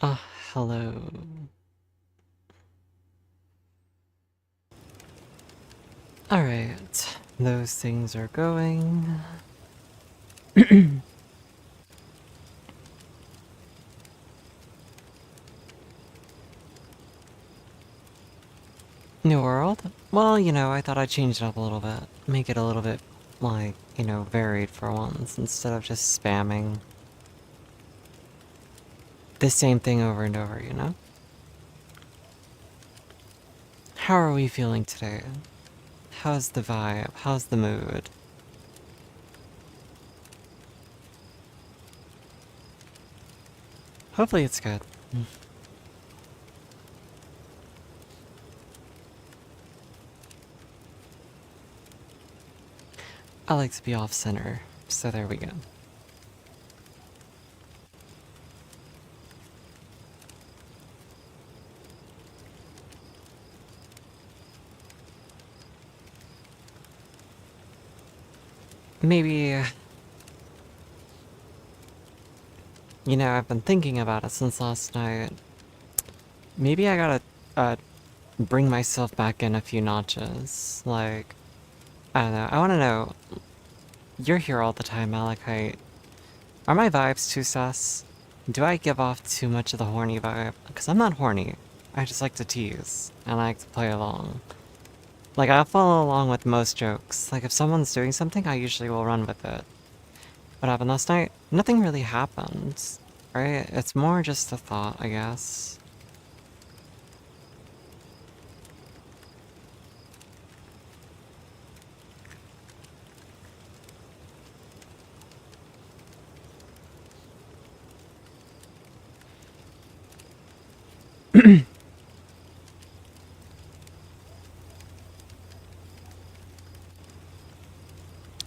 Ah, hello. Alright, those things are going. New world? Well, I thought I'd change it up a little bit. Make it a little bit, like, varied for once, instead of just spamming the same thing over and over. How are we feeling today? How's the vibe? How's the mood? Hopefully it's good. I like to be off-center, so there we go. Maybe, I've been thinking about it since last night. Maybe I gotta, bring myself back in a few notches. Like, I don't know. I wanna know, you're here all the time, Malachite. Are my vibes too sus? Do I give off too much of the horny vibe? Because I'm not horny. I just like to tease, and I like to play along. Like, I'll follow along with most jokes. Like, if someone's doing something, I usually will run with it. What happened last night? Nothing really happened, right? It's more just a thought, I guess.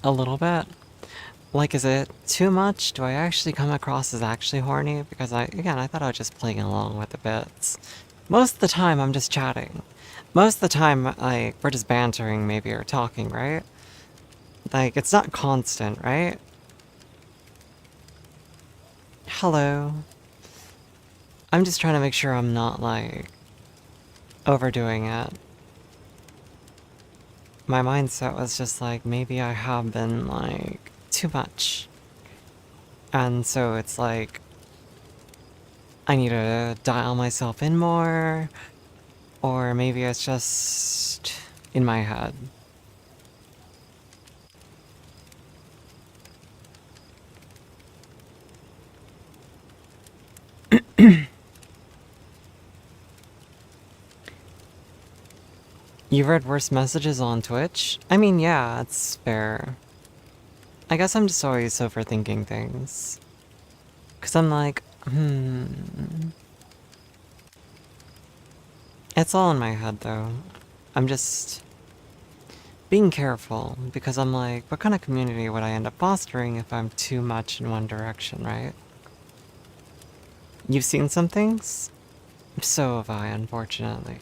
A little bit. Like, is it too much? Do I actually come across as actually horny? Because I thought I was just playing along with the bits. Most of the time, I'm just chatting. Most of the time, like, we're just bantering maybe or talking, right? Like, it's not constant, right? Hello. I'm just trying to make sure I'm not, like, overdoing it. My mindset was just like, maybe I have been, like, too much. And so it's like, I need to dial myself in more, or maybe it's just in my head. You've read worse messages on Twitch? I mean, yeah, it's fair. I guess I'm just always overthinking things. Because I'm like, It's all in my head, though. I'm just being careful, because I'm like, what kind of community would I end up fostering if I'm too much in one direction, right? You've seen some things? So have I, unfortunately.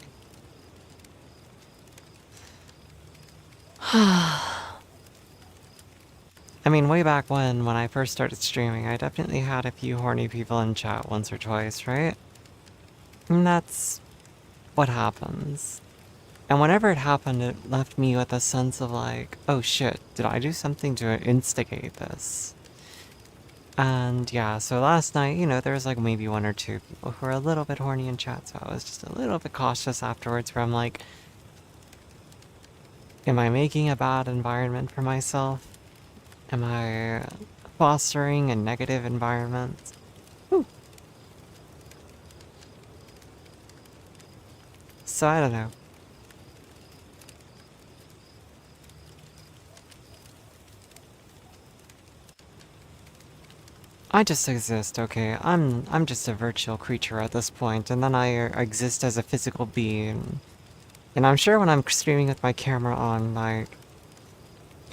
I mean, way back when I first started streaming, I definitely had a few horny people in chat once or twice, right? And that's what happens. And whenever it happened, it left me with a sense of like, oh shit, did I do something to instigate this? And yeah, so last night, there was like maybe one or two people who were a little bit horny in chat, so I was just a little bit cautious afterwards where I'm like, am I making a bad environment for myself? Am I fostering a negative environment? Whew. So I don't know. I just exist, okay? I'm just a virtual creature at this point, and then I exist as a physical being. And I'm sure when I'm streaming with my camera on, like,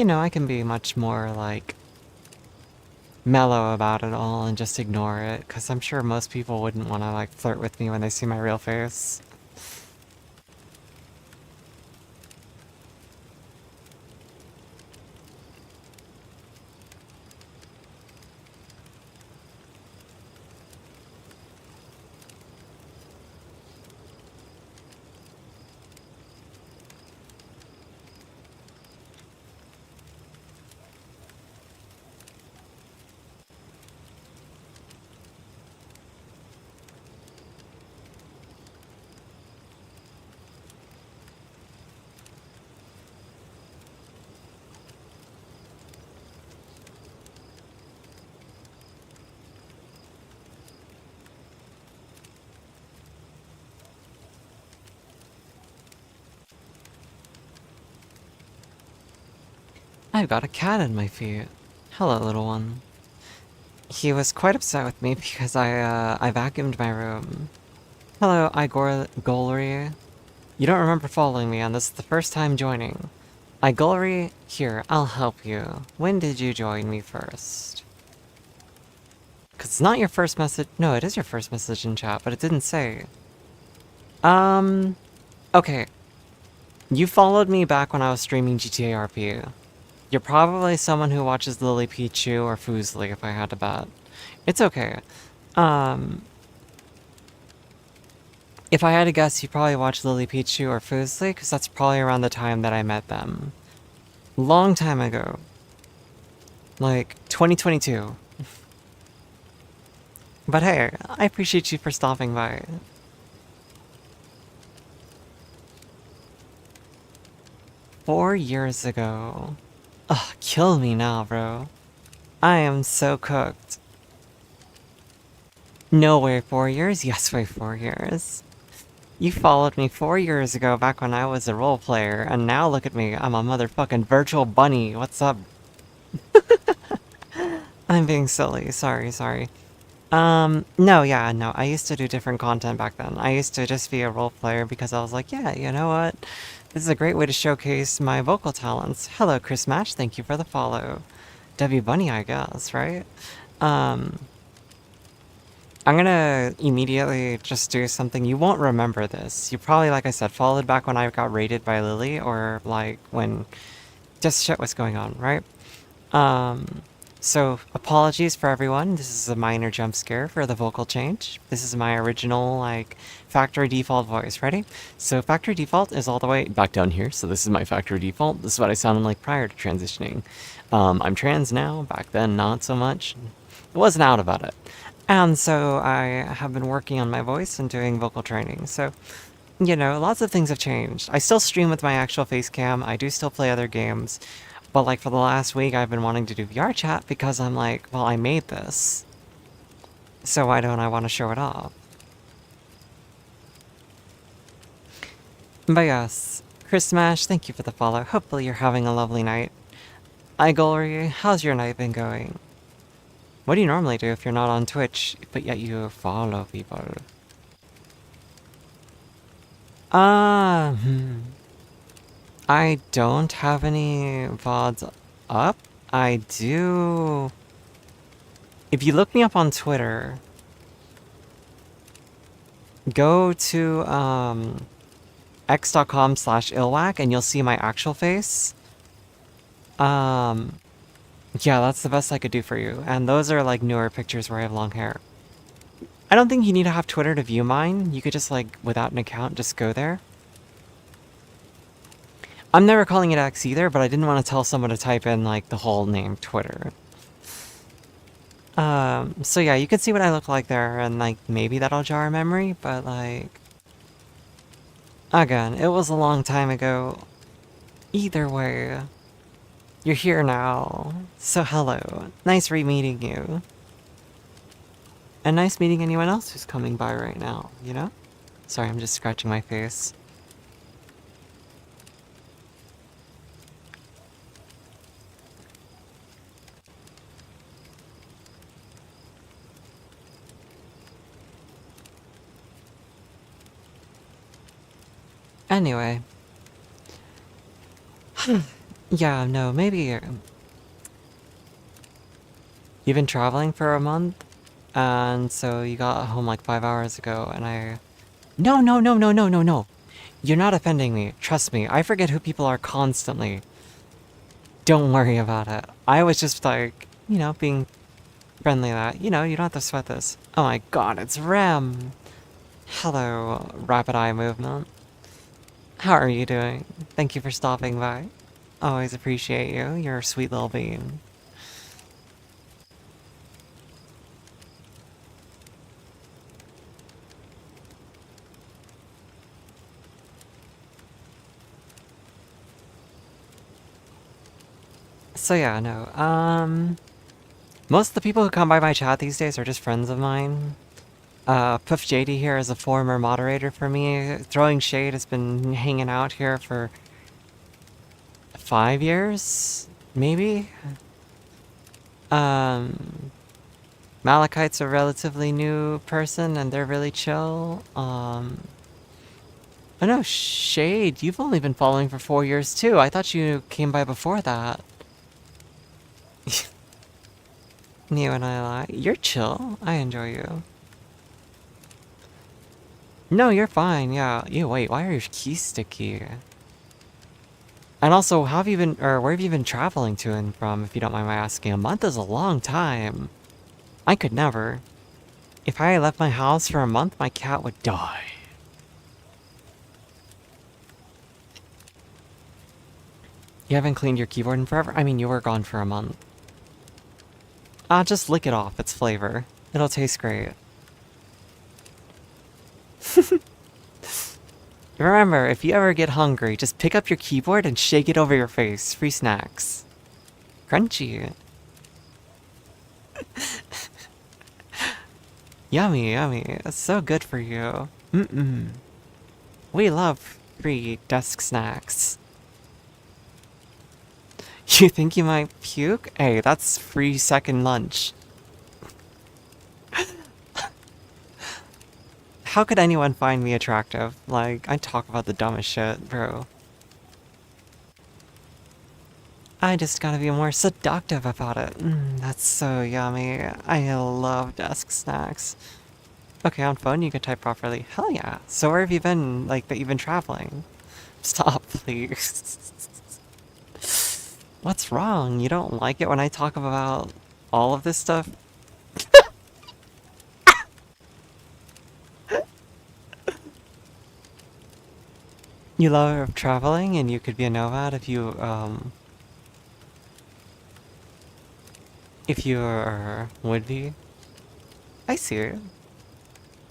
I can be much more, like, mellow about it all and just ignore it, because I'm sure most people wouldn't want to, like, flirt with me when they see my real face. I've got a cat in my feet. Hello, little one. He was quite upset with me because I vacuumed my room. Hello, Igor Golry. You don't remember following me, and this is the first time joining. Igolry, here, I'll help you. When did you join me first? Because it's not your first message. No, it is your first message in chat, but it didn't say. Okay. You followed me back when I was streaming GTA RP. You're probably someone who watches Lily Pichu or Foosley, if I had to bet. It's okay. If I had to guess, you probably watched Lily Pichu or Foosley, because that's probably around the time that I met them. Long time ago. Like, 2022. But hey, I appreciate you for stopping by. Four years ago. Ugh, kill me now, bro. I am so cooked. No way, 4 years? Yes way, 4 years. You followed me 4 years ago back when I was a role player, and now look at me, I'm a motherfucking virtual bunny. What's up? I'm being silly, sorry. No, yeah, no, I used to do different content back then. I used to just be a role player because I was like, yeah, you know what? This is a great way to showcase my vocal talents. Hello, Chris Match, thank you for the follow. W Bunny, I guess, right? I'm gonna immediately just do something. You won't remember this. You probably, like I said, followed back when I got raided by Lily, or like when just shit was going on, right? So apologies for everyone. This is a minor jump scare for the vocal change. This is my original, like, factory default voice. Ready? So factory default is all the way back down here. So this is my factory default. This is what I sounded like prior to transitioning. I'm trans now. Back then, not so much. I wasn't out about it. And so I have been working on my voice and doing vocal training. So, you know, lots of things have changed. I still stream with my actual face cam. I do still play other games. But like for the last week, I've been wanting to do VR chat because I'm like, well, I made this. So why don't I want to show it off? But yes, Chris Smash, thank you for the follow. Hopefully you're having a lovely night. Igolry, how's your night been going? What do you normally do if you're not on Twitch, but yet you follow people? I don't have any VODs up. I do... If you look me up on Twitter, go to x.com/ilwack and you'll see my actual face. Yeah, that's the best I could do for you. And those are like newer pictures where I have long hair. I don't think you need to have Twitter to view mine. You could just like, without an account, just go there. I'm never calling it X either, but I didn't want to tell someone to type in like the whole name Twitter. So yeah, you can see what I look like there, and like maybe that'll jar a memory, but like... Again, it was a long time ago. Either way, you're here now, so hello. Nice re-meeting you. And nice meeting anyone else who's coming by right now, you know? Sorry, I'm just scratching my face. Anyway. Yeah, no, maybe... You've been traveling for a month? And so you got home like 5 hours ago, and I... No! You're not offending me. Trust me, I forget who people are constantly. Don't worry about it. I was just like, you know, being friendly that, you know, you don't have to sweat this. Oh my god, it's Rem! Hello, rapid eye movement. How are you doing? Thank you for stopping by. Always appreciate you. You're a sweet little bean. So yeah, no, most of the people who come by my chat these days are just friends of mine. Puff JD here is a former moderator for me. Throwing Shade has been hanging out here for 5 years? Maybe? Um, Malachite's a relatively new person and they're really chill. Oh no, Shade, you've only been following for 4 years too. I thought you came by before that. You and I lie. You're chill. I enjoy you. No, you're fine, yeah. You wait, why are your keys sticky? And also, how have you been, or where have you been traveling to and from, if you don't mind my asking? A month is a long time. I could never. If I left my house for a month, my cat would die. You haven't cleaned your keyboard in forever? I mean, you were gone for a month. Ah, just lick it off, its flavor. It'll taste great. Remember, if you ever get hungry, just pick up your keyboard and shake it over your face. Free snacks. Crunchy. Yummy, yummy. It's so good for you. Mm-mm. We love free desk snacks. You think you might puke? Hey, that's free second lunch. How could anyone find me attractive? Like, I talk about the dumbest shit, bro. I just gotta be more seductive about it. That's so yummy. I love desk snacks. Okay, on phone you can type properly. Hell yeah. So where have you been, like, that you've been traveling? Stop, please. What's wrong? You don't like it when I talk about all of this stuff? You love traveling and you could be a nomad if you would be? I see.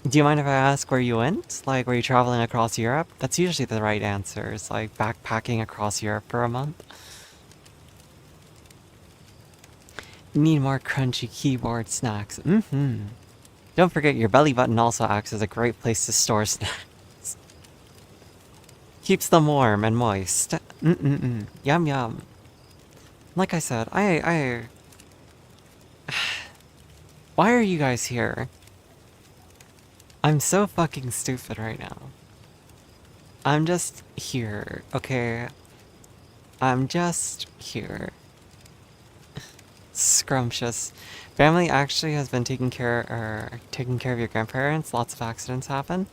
Do you mind if I ask where you went? Like, were you traveling across Europe? That's usually the right answer. It's like backpacking across Europe for a month. Need more crunchy keyboard snacks. Don't forget your belly button also acts as a great place to store snacks. Keeps them warm and moist. Yum yum. Like I said, why are you guys here? I'm so fucking stupid right now. I'm just here, okay? I'm just here. Scrumptious. Family actually has been taking care of your grandparents. Lots of accidents happen.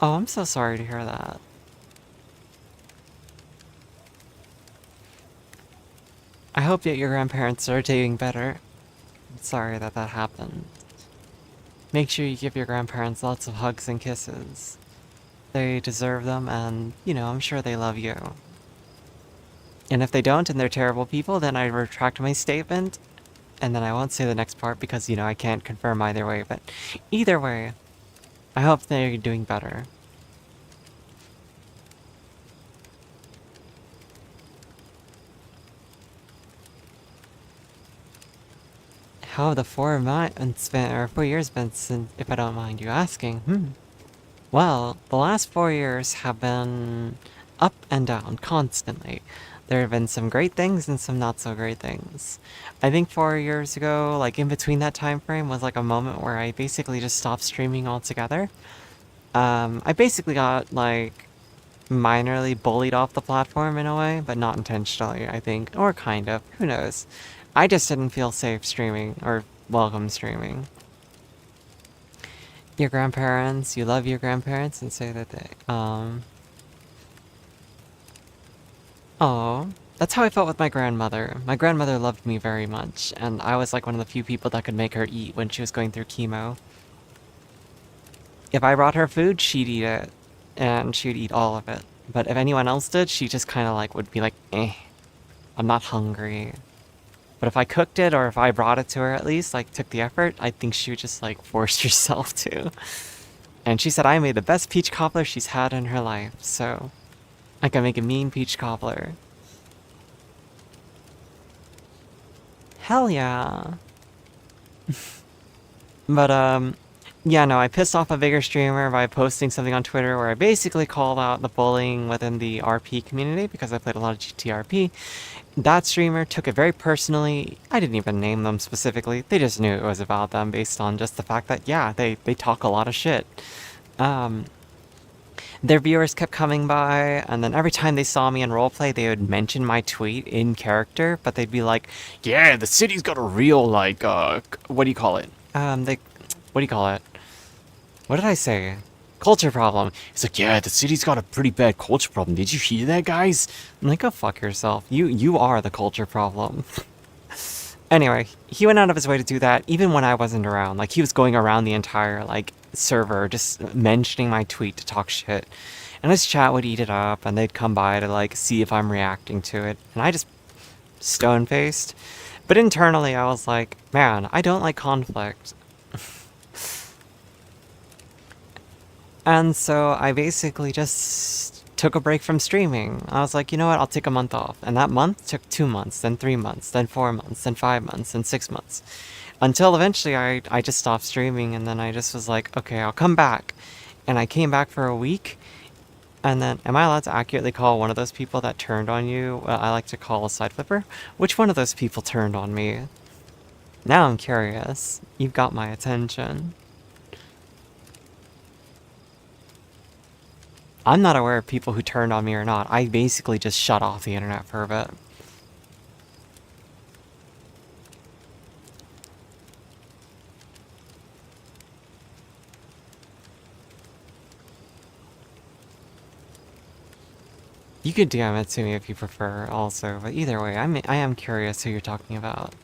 Oh, I'm so sorry to hear that. I hope that your grandparents are doing better. I'm sorry that that happened. Make sure you give your grandparents lots of hugs and kisses. They deserve them, and, you know, I'm sure they love you. And if they don't and they're terrible people, then I retract my statement. And then I won't say the next part because, you know, I can't confirm either way. But either way, I hope they're doing better. How have the 4 months been, or 4 years been since, if I don't mind you asking? Well, the last 4 years have been up and down constantly. There have been some great things and some not so great things. I think 4 years ago, like in between that time frame, was like a moment where I basically just stopped streaming altogether. I basically got like minorly bullied off the platform in a way, but not intentionally, I think, or kind of. Who knows? I just didn't feel safe streaming or welcome streaming. Your grandparents, you love your grandparents and say that oh, that's how I felt with my grandmother. My grandmother loved me very much, and I was like one of the few people that could make her eat when she was going through chemo. If I brought her food, she'd eat it, and she'd eat all of it. But if anyone else did, she just kind of like would be like, I'm not hungry. But if I cooked it, or if I brought it to her at least, like took the effort, I think she would just like force herself to. And she said I made the best peach cobbler she's had in her life, so I can make a mean peach cobbler. Hell yeah. But Yeah, no, I pissed off a bigger streamer by posting something on Twitter where I basically called out the bullying within the RP community because I played a lot of GTRP. That streamer took it very personally. I didn't even name them specifically. They just knew it was about them based on just the fact that, yeah, they talk a lot of shit. Um, their viewers kept coming by, and then every time they saw me in roleplay, they would mention my tweet in character, but they'd be like, "Yeah, the city's got a real like what do you call it? They what do you call it? What did I say? Culture problem." He's like, "Yeah, the city's got a pretty bad culture problem. Did you hear that, guys?" I'm like, "Go fuck yourself. You are the culture problem." Anyway, he went out of his way to do that even when I wasn't around. Like, he was going around the entire, like, server just mentioning my tweet to talk shit. And his chat would eat it up, and they'd come by to, like, see if I'm reacting to it. And I just stone-faced. But internally, I was like, man, I don't like conflict. And so I basically just took a break from streaming. I was like, you know what, I'll take a month off. And that month took 2 months, then 3 months, then 4 months, then 5 months, then 6 months. Until eventually I just stopped streaming, and then I just was like, okay, I'll come back. And I came back for a week, and then, am I allowed to accurately call one of those people that turned on you? Well, I like to call a side flipper. Which one of those people turned on me? Now I'm curious. You've got my attention. I'm not aware of people who turned on me or not. I basically just shut off the internet for a bit. You could DM it to me if you prefer also, but either way, I am curious who you're talking about.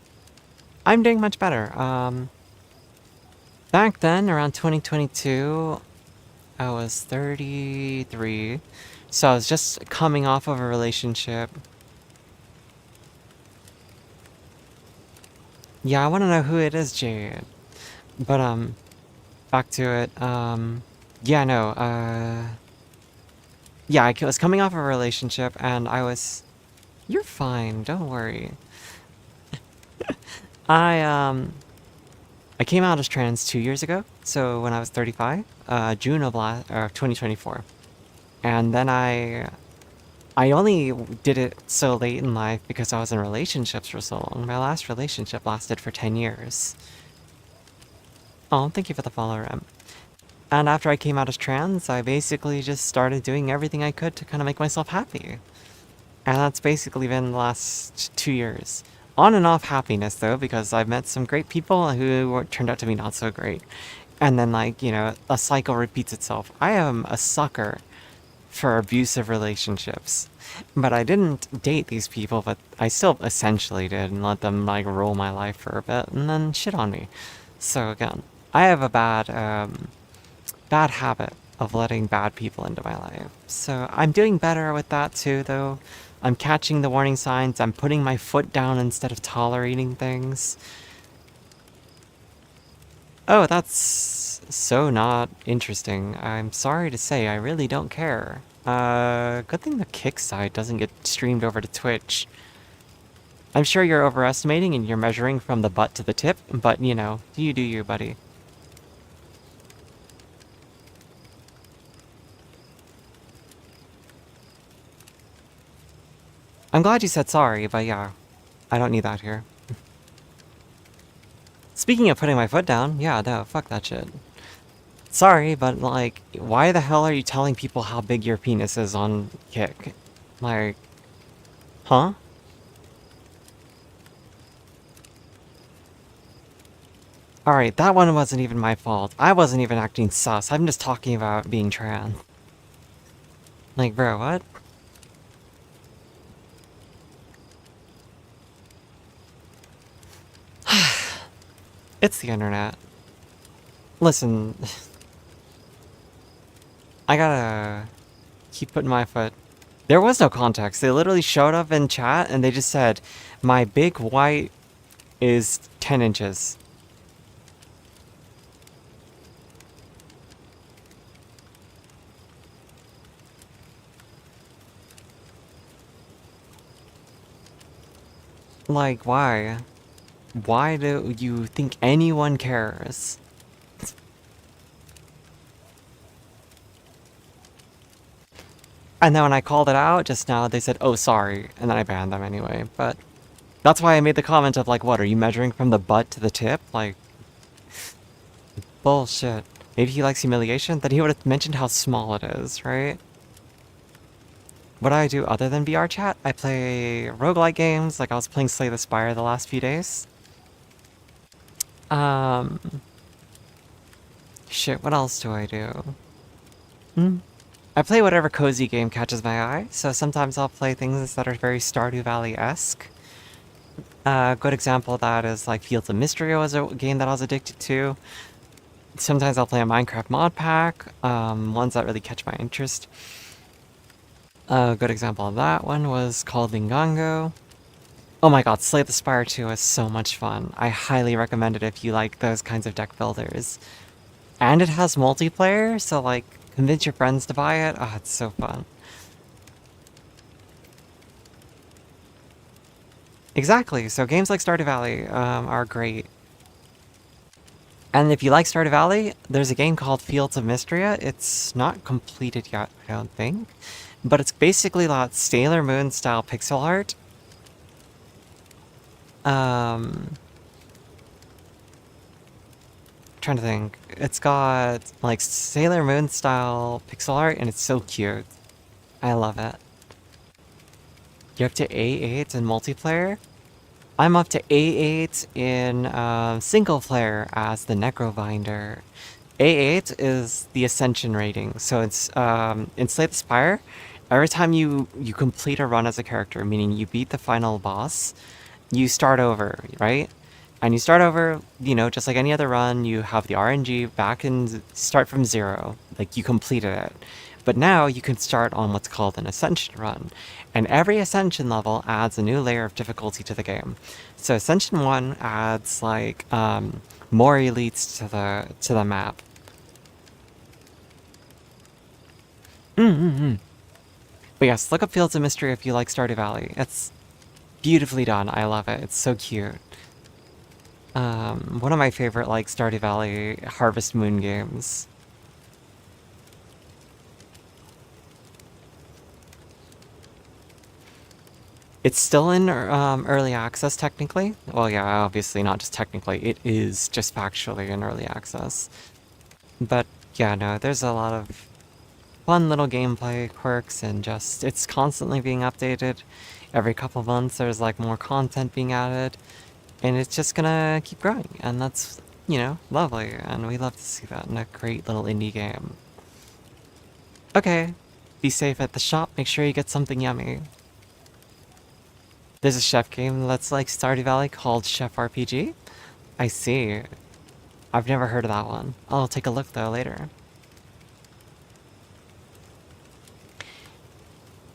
I'm doing much better. Back then, around 2022, I was 33, so I was just coming off of a relationship. Yeah, I want to know who it is, Jade. But, back to it. Yeah, no, yeah, I was coming off of a relationship, and I was... You're fine, don't worry. I, I came out as trans 2 years ago, so when I was 35, June of 2024. And then I only did it so late in life because I was in relationships for so long. My last relationship lasted for 10 years. Oh, thank you for the follow, Rem. And after I came out as trans, I basically just started doing everything I could to kind of make myself happy. And that's basically been the last 2 years. On and off happiness, though, because I've met some great people who turned out to be not so great. And then, like, you know, a cycle repeats itself. I am a sucker for abusive relationships. But I didn't date these people, but I still essentially did and let them, like, rule my life for a bit and then shit on me. So, again, I have a bad habit of letting bad people into my life. So I'm doing better with that too, though. I'm catching the warning signs. I'm putting my foot down instead of tolerating things. Oh, that's so not interesting. I'm sorry to say, I really don't care. Good thing the kick side doesn't get streamed over to Twitch. I'm sure you're overestimating and you're measuring from the butt to the tip, but you know, you do you, buddy. I'm glad you said sorry, but yeah, I don't need that here. Speaking of putting my foot down, yeah, no, fuck that shit. Sorry, but like, why the hell are you telling people how big your penis is on Kick? Like, huh? Alright, that one wasn't even my fault. I wasn't even acting sus. I'm just talking about being trans. Like, bro, what? It's the internet. Listen, I gotta keep putting my foot. There was no context. They literally showed up in chat and they just said, my big white is 10 inches. Like, why? Why do you think anyone cares? And then when I called it out just now, they said, oh, sorry. And then I banned them anyway. But that's why I made the comment of like, what, are you measuring from the butt to the tip? Like, bullshit. Maybe he likes humiliation? Then he would have mentioned how small it is, right? What do I do other than VR chat? I play roguelike games, like I was playing Slay the Spire the last few days. Um, Shit, what else do I do? I play whatever cozy game catches my eye, so sometimes I'll play things that are very Stardew Valley-esque. A good example of that is like Fields of Mystery was a game that I was addicted to. Sometimes I'll play a Minecraft mod pack, ones that really catch my interest. A good example of that one was called Lingango. Oh my god, Slay the Spire 2 is so much fun. I highly recommend it if you like those kinds of deck builders. And it has multiplayer, so like, convince your friends to buy it. Oh, it's so fun. Exactly, so games like Stardew Valley are great. And if you like Stardew Valley, there's a game called Fields of Mystria. It's not completed yet, I don't think. But it's basically like Sailor Moon style pixel art. Trying to think. It's got like Sailor Moon style pixel art and it's so cute. I love it. You're up to A8 in multiplayer? I'm up to A8 in single player as the Necrobinder. A8 is the Ascension rating, so it's in Slay the Spire, every time you complete a run as a character, meaning you beat the final boss, you start over, right? And you start over, you know, just like any other run, you have the RNG back and start from zero, like you completed it. But now you can start on what's called an Ascension run, and every Ascension level adds a new layer of difficulty to the game. So Ascension 1 adds like more elites to the map. But yes, look up Fields of Mystery if you like Stardew Valley. It's beautifully done. I love it. It's so cute. One of my favorite like Stardew Valley Harvest Moon games. It's still in early access technically. Well, yeah, obviously not just technically. It is just factually in early access. But yeah, no, there's a lot of fun little gameplay quirks and just it's constantly being updated. Every couple months there's like more content being added and it's just gonna keep growing and that's, you know, lovely and we love to see that in a great little indie game. Okay, be safe at the shop, make sure you get something yummy. There's a chef game that's like Stardew Valley called Chef RPG. I see. I've never heard of that one. I'll take a look though later.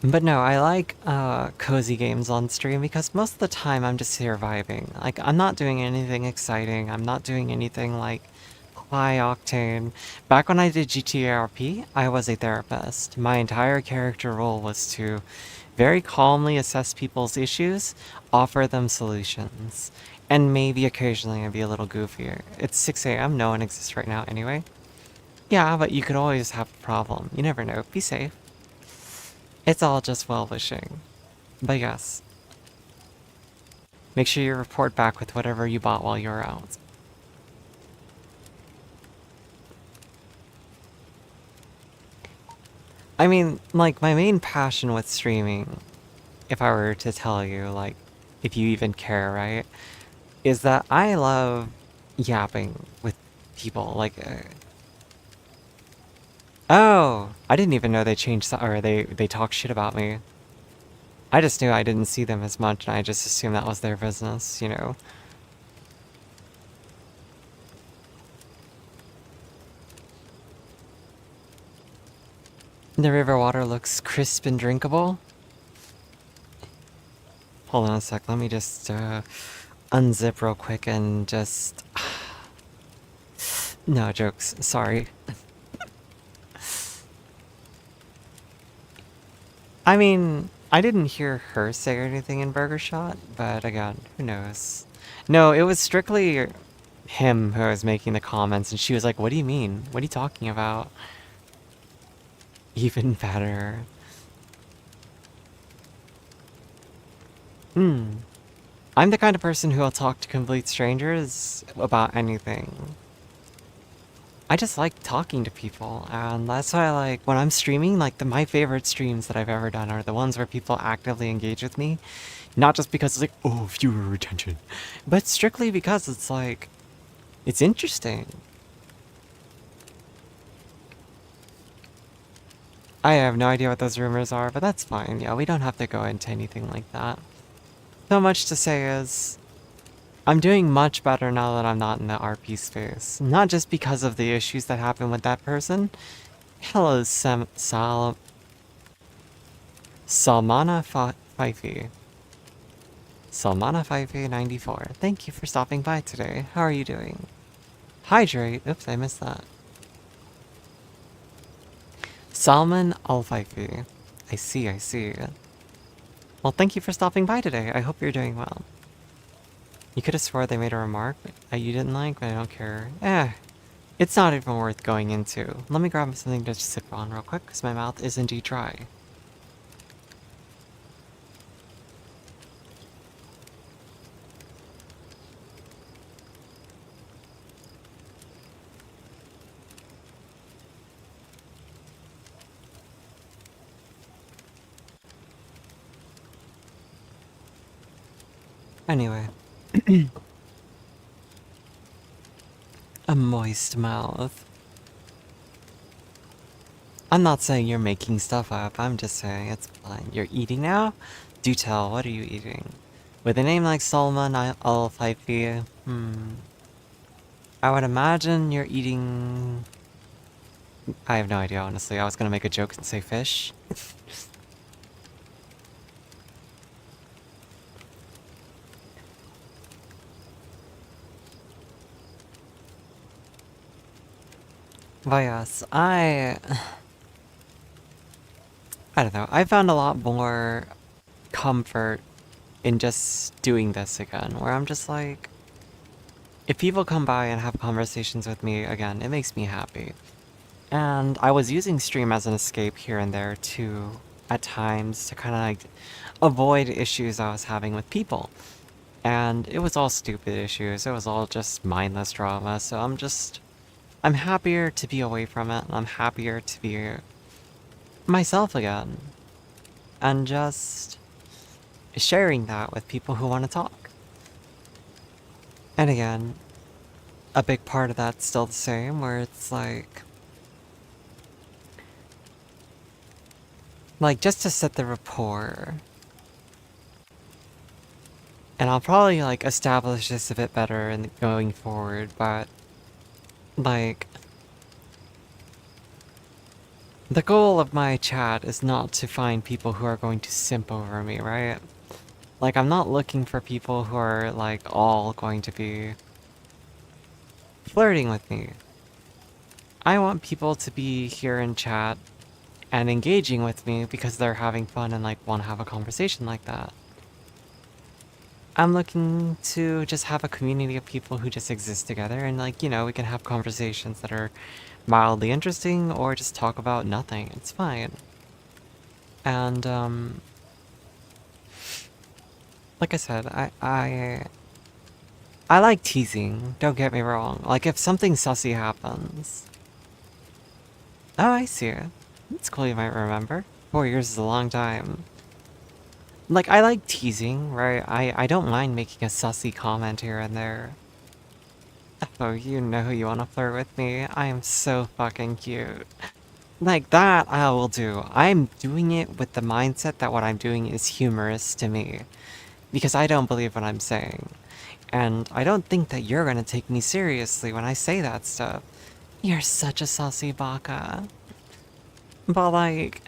But no, I like cozy games on stream because most of the time I'm just here vibing. Like, I'm not doing anything exciting. I'm not doing anything like high octane. Back when I did GTRP, I was a therapist. My entire character role was to very calmly assess people's issues, offer them solutions, and maybe occasionally I'd be a little goofier. It's 6 a.m., no one exists right now anyway. Yeah, but you could always have a problem. You never know. Be safe. It's all just well-wishing. But yes. Make sure you report back with whatever you bought while you were out. I mean, like, my main passion with streaming, if I were to tell you, like, if you even care, right, is that I love yapping with people, like, oh, I didn't even know they changed, or they talk shit about me. I just knew I didn't see them as much, and I just assumed that was their business, you know? The river water looks crisp and drinkable. Hold on a sec, let me just unzip real quick and just... No, jokes, sorry. I mean, I didn't hear her say anything in Burger Shot, but again, who knows? No, it was strictly him who was making the comments, and she was like, what do you mean? What are you talking about? Even better. Hmm. I'm the kind of person who will talk to complete strangers about anything. I just like talking to people, and that's why, like, when I'm streaming, like, my favorite streams that I've ever done are the ones where people actively engage with me. Not just because it's like, oh, viewer retention, but strictly because it's like, it's interesting. I have no idea what those rumors are, but that's fine. Yeah, we don't have to go into anything like that. So much to say is, I'm doing much better now that I'm not in the RP space. Not just because of the issues that happen with that person. Hello, Salmana Fifey. Salmana Fifey 94. Thank you for stopping by today. How are you doing? Hydrate. Oops, I missed that. Salman Al-Fifey. I see, I see. Well, thank you for stopping by today. I hope you're doing well. You could have swore they made a remark that you didn't like, but I don't care. It's not even worth going into. Let me grab something to sip on real quick, because my mouth is indeed dry. Anyway. A moist mouth. I'm not saying you're making stuff up, I'm just saying it's fine. You're eating now? Do tell, what are you eating? With a name like Salman Al-Fifey, I would imagine you're eating... I have no idea, honestly. I was gonna make a joke and say fish. But yes, I don't know. I found a lot more comfort in just doing this again, where I'm just like, if people come by and have conversations with me again, it makes me happy. And I was using stream as an escape here and there too, at times, to kind of like avoid issues I was having with people. And it was all stupid issues, it was all just mindless drama, so I'm happier to be away from it, and I'm happier to be myself again. And just sharing that with people who want to talk. And again, a big part of that's still the same, where it's like just to set the rapport. And I'll probably like establish this a bit better in going forward, but like the goal of my chat is not to find people who are going to simp over me, right? Like, I'm not looking for people who are like all going to be flirting with me. I want people to be here in chat and engaging with me because they're having fun and like want to have a conversation like that. I'm looking to just have a community of people who just exist together and like, you know, we can have conversations that are mildly interesting or just talk about nothing. It's fine. And like I said, I like teasing, don't get me wrong. Like if something sussy happens. Oh, I see it. It's cool you might remember. 4 years is a long time. Like, I like teasing, right? I don't mind making a sussy comment here and there. Oh, you know you want to flirt with me. I am so fucking cute. Like, that I will do. I'm doing it with the mindset that what I'm doing is humorous to me. Because I don't believe what I'm saying. And I don't think that you're gonna take me seriously when I say that stuff. You're such a saucy baka. But like...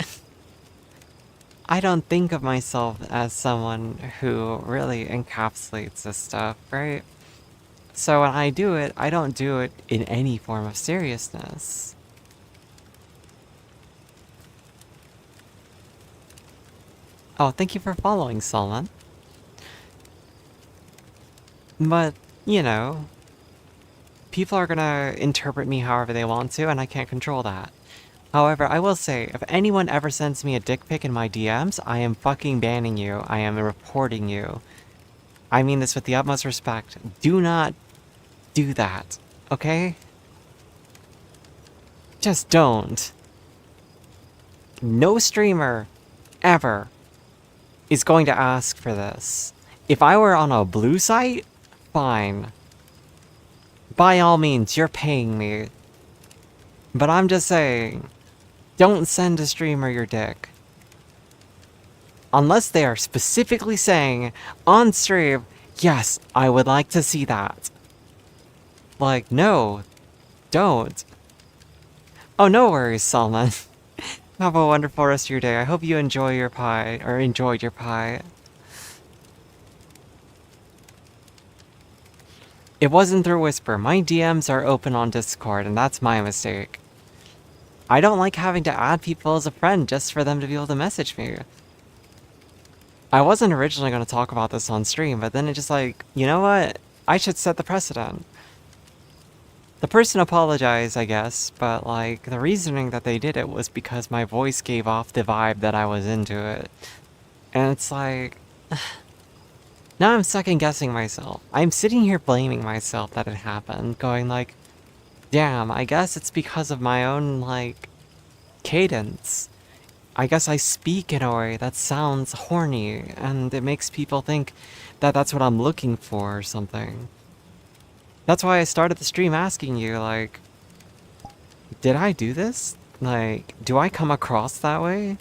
I don't think of myself as someone who really encapsulates this stuff, right? So when I do it, I don't do it in any form of seriousness. Oh, thank you for following, Solon. But, you know, people are gonna interpret me however they want to, and I can't control that. However, I will say, if anyone ever sends me a dick pic in my DMs, I am fucking banning you. I am reporting you. I mean this with the utmost respect. Do not do that, okay? Just don't. No streamer, ever, is going to ask for this. If I were on a blue site, fine. By all means, you're paying me. But I'm just saying, don't send a streamer your dick. Unless they are specifically saying, on stream, yes, I would like to see that. Like, no, don't. Oh, no worries, Salman. Have a wonderful rest of your day. I hope you enjoy your pie, or enjoyed your pie. It wasn't through Whisper. My DMs are open on Discord, and that's my mistake. I don't like having to add people as a friend just for them to be able to message me. I wasn't originally going to talk about this on stream, but then it just like, you know what? I should set the precedent. The person apologized, I guess, but like, the reasoning that they did it was because my voice gave off the vibe that I was into it. And it's like... Now I'm second guessing myself. I'm sitting here blaming myself that it happened, going like, damn, I guess it's because of my own, like, cadence. I guess I speak in a way that sounds horny, and it makes people think that that's what I'm looking for or something. That's why I started the stream asking you, like, did I do this? Like, do I come across that way?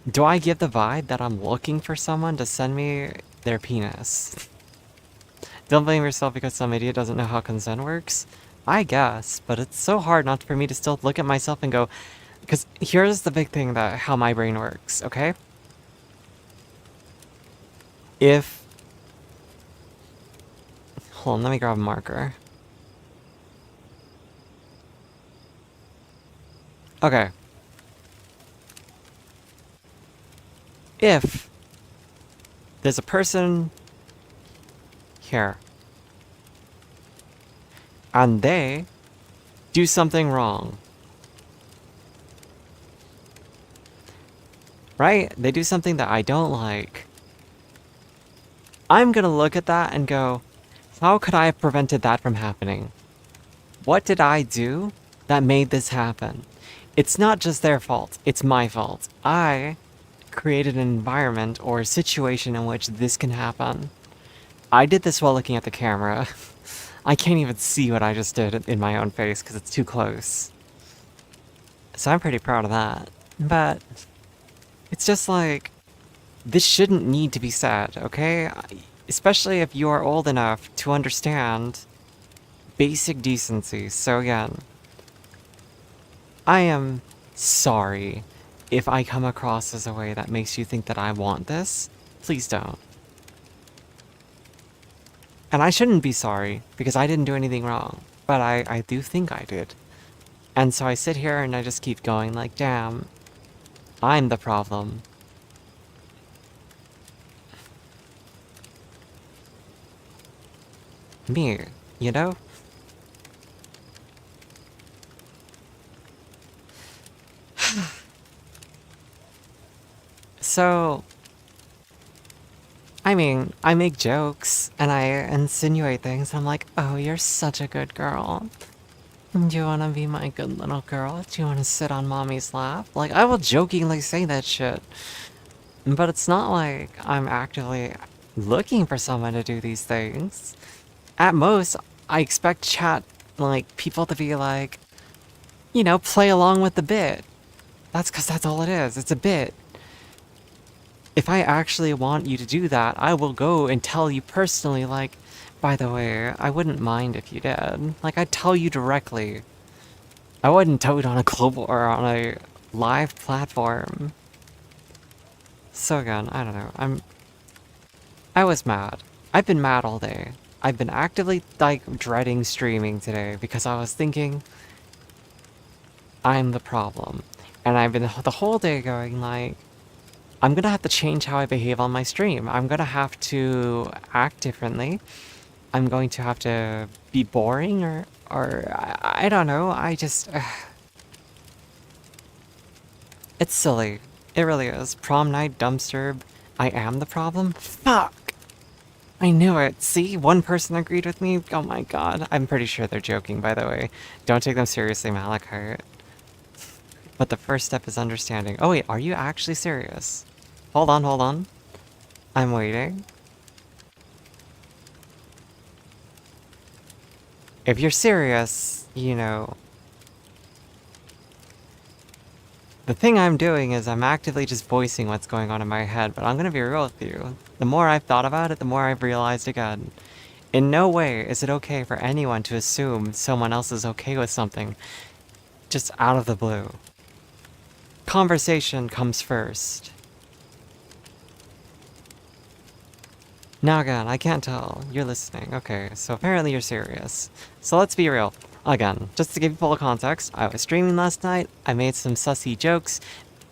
Do I give the vibe that I'm looking for someone to send me their penis? Don't blame yourself because some idiot doesn't know how consent works. I guess, but it's so hard not for me to still look at myself and go, because here's the big thing that how my brain works, okay? If... Hold on, let me grab a marker. Okay. If there's a person here and they do something wrong, right? They do something that I don't like. I'm gonna look at that and go, how could I have prevented that from happening? What did I do that made this happen? It's not just their fault, it's my fault. I created an environment or a situation in which this can happen. I did this while looking at the camera. I can't even see what I just did in my own face because it's too close. So I'm pretty proud of that. But it's just like, this shouldn't need to be said, okay? Especially if you are old enough to understand basic decency. So again, I am sorry if I come across as a way that makes you think that I want this. Please don't. And I shouldn't be sorry, because I didn't do anything wrong. But I do think I did. And so I sit here and I just keep going like, damn, I'm the problem. Me, you know? So, I mean, I make jokes, and I insinuate things, I'm like, oh, you're such a good girl. Do you wanna be my good little girl? Do you wanna sit on mommy's lap? Like, I will jokingly say that shit. But it's not like I'm actively looking for someone to do these things. At most, I expect chat, like, people to be like, you know, play along with the bit. That's because that's all it is. It's a bit. If I actually want you to do that, I will go and tell you personally, like, by the way, I wouldn't mind if you did. Like, I'd tell you directly. I wouldn't do it on a global or on a live platform. So again, I don't know. I was mad. I've been mad all day. I've been actively, like, dreading streaming today because I was thinking, I'm the problem. And I've been the whole day going, like, I'm gonna have to change how I behave on my stream. I'm gonna have to act differently. I'm going to have to be boring or I don't know. I just... It's silly. It really is. Prom night, dumpster. I am the problem? Fuck! I knew it. See? One person agreed with me? Oh my god. I'm pretty sure they're joking, by the way. Don't take them seriously, Malachite. But the first step is understanding. Oh wait, are you actually serious? Hold on, hold on. I'm waiting. If you're serious, you know... The thing I'm doing is I'm actively just voicing what's going on in my head, but I'm gonna be real with you. The more I've thought about it, the more I've realized again. In no way is it okay for anyone to assume someone else is okay with something just out of the blue. Conversation comes first. Now again, I can't tell. You're listening. Okay, so apparently you're serious. So let's be real. Again, just to give you full context, I was streaming last night, I made some sussy jokes,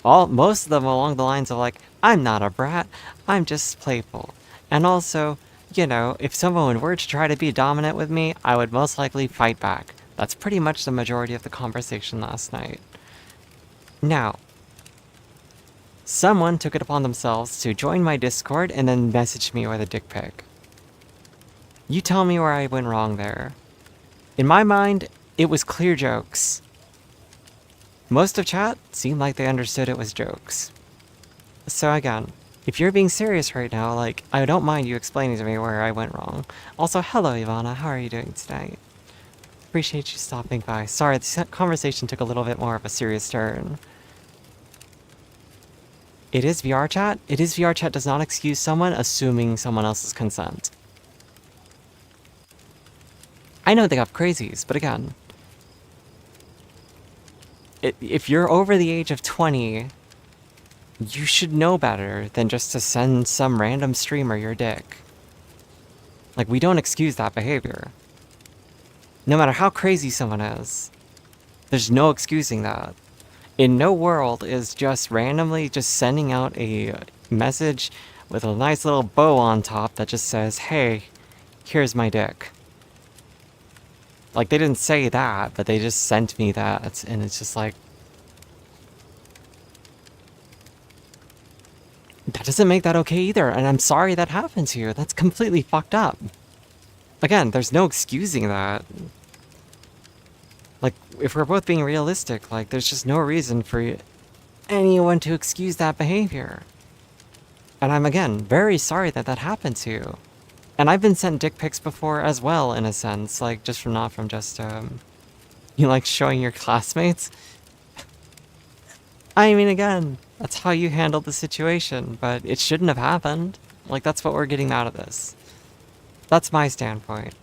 most of them along the lines of like, I'm not a brat, I'm just playful. And also, you know, if someone were to try to be dominant with me, I would most likely fight back. That's pretty much the majority of the conversation last night. Now, someone took it upon themselves to join my Discord and then message me with a dick pic. You tell me where I went wrong there. In my mind, it was clear jokes. Most of chat seemed like they understood it was jokes. So again, if you're being serious right now, like, I don't mind you explaining to me where I went wrong. Also, hello Ivana, how are you doing tonight? Appreciate you stopping by. Sorry, this conversation took a little bit more of a serious turn. It is VR chat. It is VR chat does not excuse someone assuming someone else's consent. I know they have crazies, but again, if you're over the age of 20, you should know better than just to send some random streamer your dick. Like, we don't excuse that behavior. No matter how crazy someone is, there's no excusing that. In no world is just randomly just sending out a message with a nice little bow on top that just says, hey, here's my dick. Like, they didn't say that, but they just sent me that, and it's just like... That doesn't make that okay either, and I'm sorry that happened to you. That's completely fucked up. Again, there's no excusing that. Like, if we're both being realistic, like, there's just no reason for anyone to excuse that behavior. And I'm, again, very sorry that that happened to you. And I've been sent dick pics before as well, in a sense, like, just from not from just, you like showing your classmates? I mean, again, that's how you handled the situation, but it shouldn't have happened. Like, that's what we're getting out of this. That's my standpoint.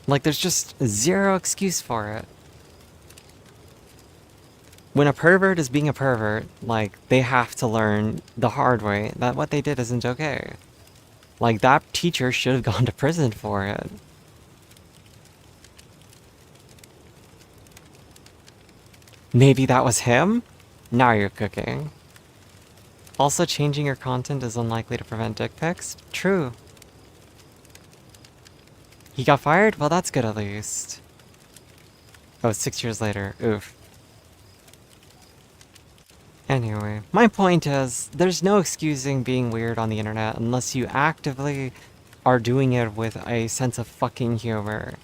Like, there's just zero excuse for it. When a pervert is being a pervert, like, they have to learn the hard way that what they did isn't okay. Like, that teacher should have gone to prison for it. Maybe that was him? Now you're cooking. Also, changing your content is unlikely to prevent dick pics? True. He got fired? Well, that's good at least. Oh, 6 years later. Oof. Anyway, my point is, there's no excusing being weird on the internet unless you actively are doing it with a sense of fucking humor.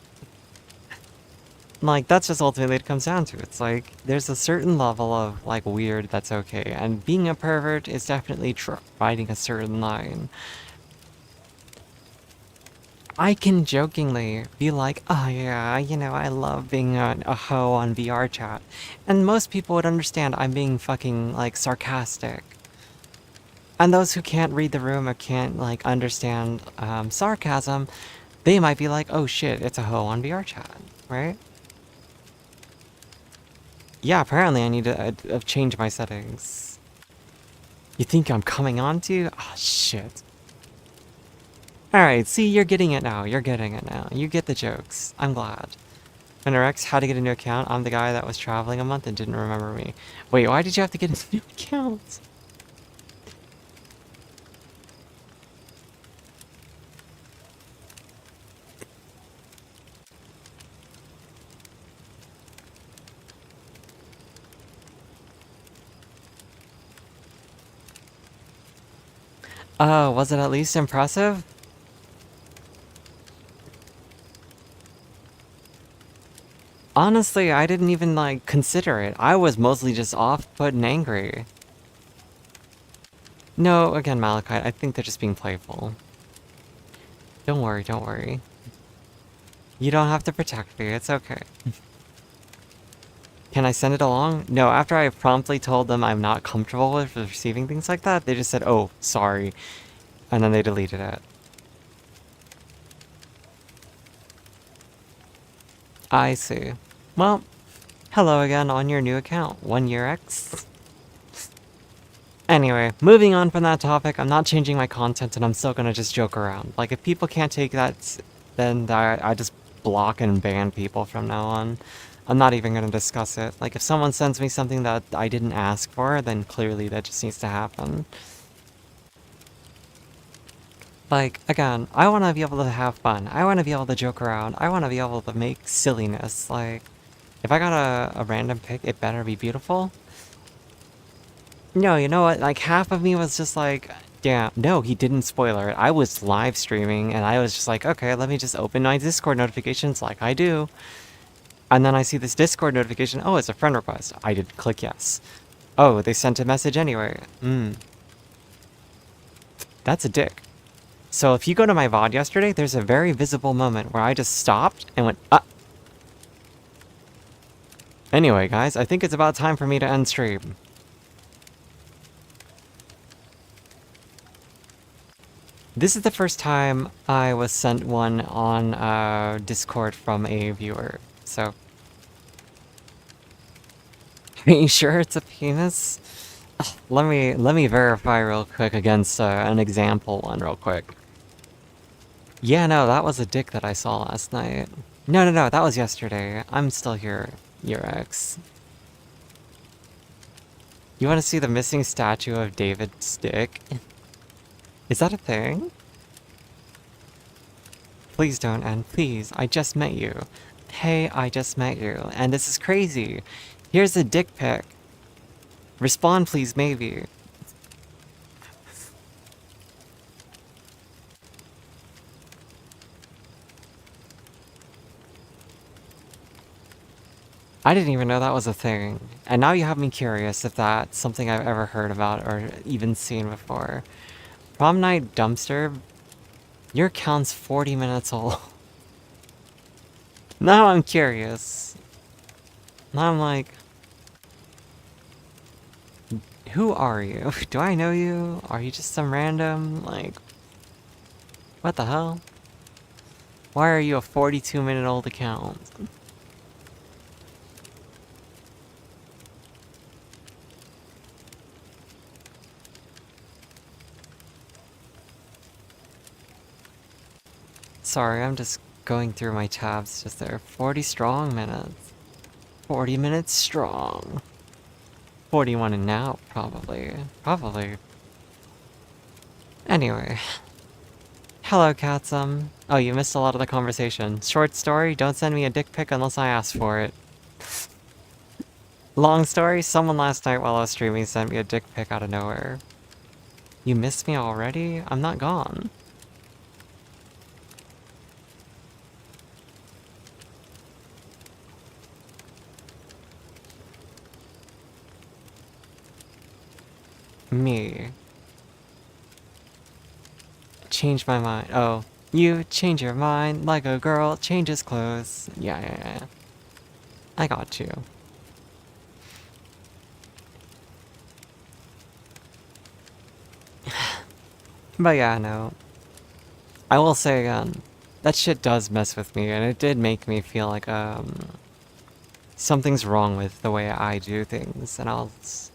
Like, that's just ultimately what it comes down to. It's like, there's a certain level of, like, weird that's okay, and being a pervert is definitely riding a certain line. I can jokingly be like, oh yeah, you know, I love being a hoe on VR chat. And most people would understand I'm being fucking, like, sarcastic. And those who can't read the room or can't, like, understand sarcasm, they might be like, oh shit, it's a hoe on VR chat, right? Yeah, apparently I need to change my settings. You think I'm coming on to you? Oh shit. Alright, see, you're getting it now. You're getting it now. You get the jokes. I'm glad. NRX, how to get a new account? I'm the guy that was traveling a month and didn't remember me. Wait, why did you have to get a new account? Was it at least impressive? Honestly, I didn't even, like, consider it. I was mostly just off-put and angry. No, again, Malachite, I think they're just being playful. Don't worry, don't worry. You don't have to protect me, it's okay. Can I send it along? No, after I promptly told them I'm not comfortable with receiving things like that, they just said, oh, sorry. And then they deleted it. I see. Well, hello again on your new account, 1 Year X. Anyway, moving on from that topic, I'm not changing my content and I'm still gonna just joke around. Like, if people can't take that, then I just block and ban people from now on. I'm not even gonna discuss it. Like, if someone sends me something that I didn't ask for, then clearly that just needs to happen. Like, again, I want to be able to have fun. I want to be able to joke around. I want to be able to make silliness. Like, if I got a random pick, it better be beautiful. No, you know what? Like, half of me was just like, yeah, no, he didn't spoiler it. I was live streaming, and I was just like, okay, let me just open my Discord notifications like I do. And then I see this Discord notification. Oh, it's a friend request. I did click yes. Oh, they sent a message anyway. That's a dick. So if you go to my VOD yesterday, there's a very visible moment where I just stopped and went, ah. Anyway, guys, I think it's about time for me to end stream. This is the first time I was sent one on Discord from a viewer, so... Are you sure it's a penis? Ugh, let me verify real quick against an example one real quick. Yeah, no, that was a dick that I saw last night. No, that was yesterday. I'm still here, your ex. You want to see the missing statue of David's dick? Is that a thing? Please don't end, please. I just met you. Hey, I just met you, and this is crazy. Here's a dick pic. Respond, please, maybe. I didn't even know that was a thing. And now you have me curious if that's something I've ever heard about or even seen before. Prom night dumpster? Your account's 40 minutes old. Now I'm curious. Now I'm like... Who are you? Do I know you? Are you just some random, like... What the hell? Why are you a 42-minute-old account? Sorry, I'm just going through my tabs just there. 40 strong minutes. 40 minutes strong. 41 and now, probably. Probably. Anyway. Hello, Katsum. Oh, you missed a lot of the conversation. Short story, don't send me a dick pic unless I ask for it. Long story, someone last night while I was streaming sent me a dick pic out of nowhere. You missed me already? I'm not gone. Me. Change my mind. Oh. You change your mind like a girl changes clothes. Yeah. I got you. But yeah, no. I will say again, that shit does mess with me, and it did make me feel like, something's wrong with the way I do things, and I was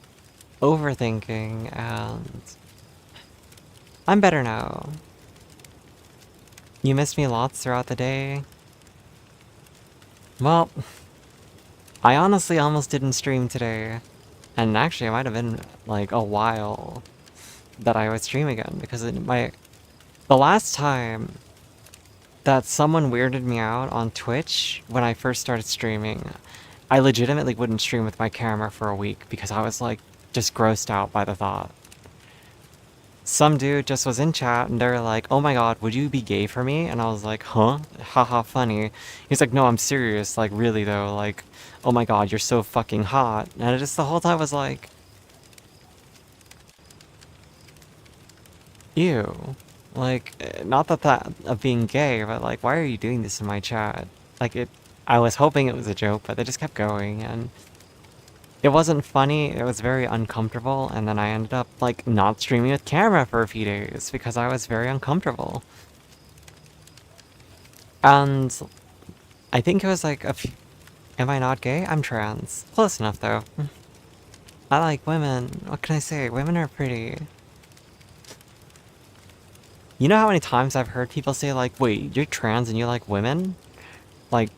overthinking, and I'm better now. You missed me lots throughout the day. Well, I honestly almost didn't stream today, and actually it might have been like a while that I would stream again, because the last time that someone weirded me out on Twitch when I first started streaming, I legitimately wouldn't stream with my camera for a week because I was like just grossed out by the thought. some dude just was in chat and they're like, oh my god, would you be gay for me? And I was like, huh? Haha, funny. He's like, no, I'm serious. Like, really though, like, oh my god, you're so fucking hot. And I just the whole time was like, ew. Like, not that of being gay, but like, why are you doing this in my chat? Like, I was hoping it was a joke, but they just kept going, and it wasn't funny, it was very uncomfortable, and then I ended up, like, not streaming with camera for a few days, because I was very uncomfortable. And I think it was like a few... Am I not gay? I'm trans. Close enough, though. I like women. What can I say? Women are pretty. You know how many times I've heard people say, like, wait, you're trans and you like women? Like,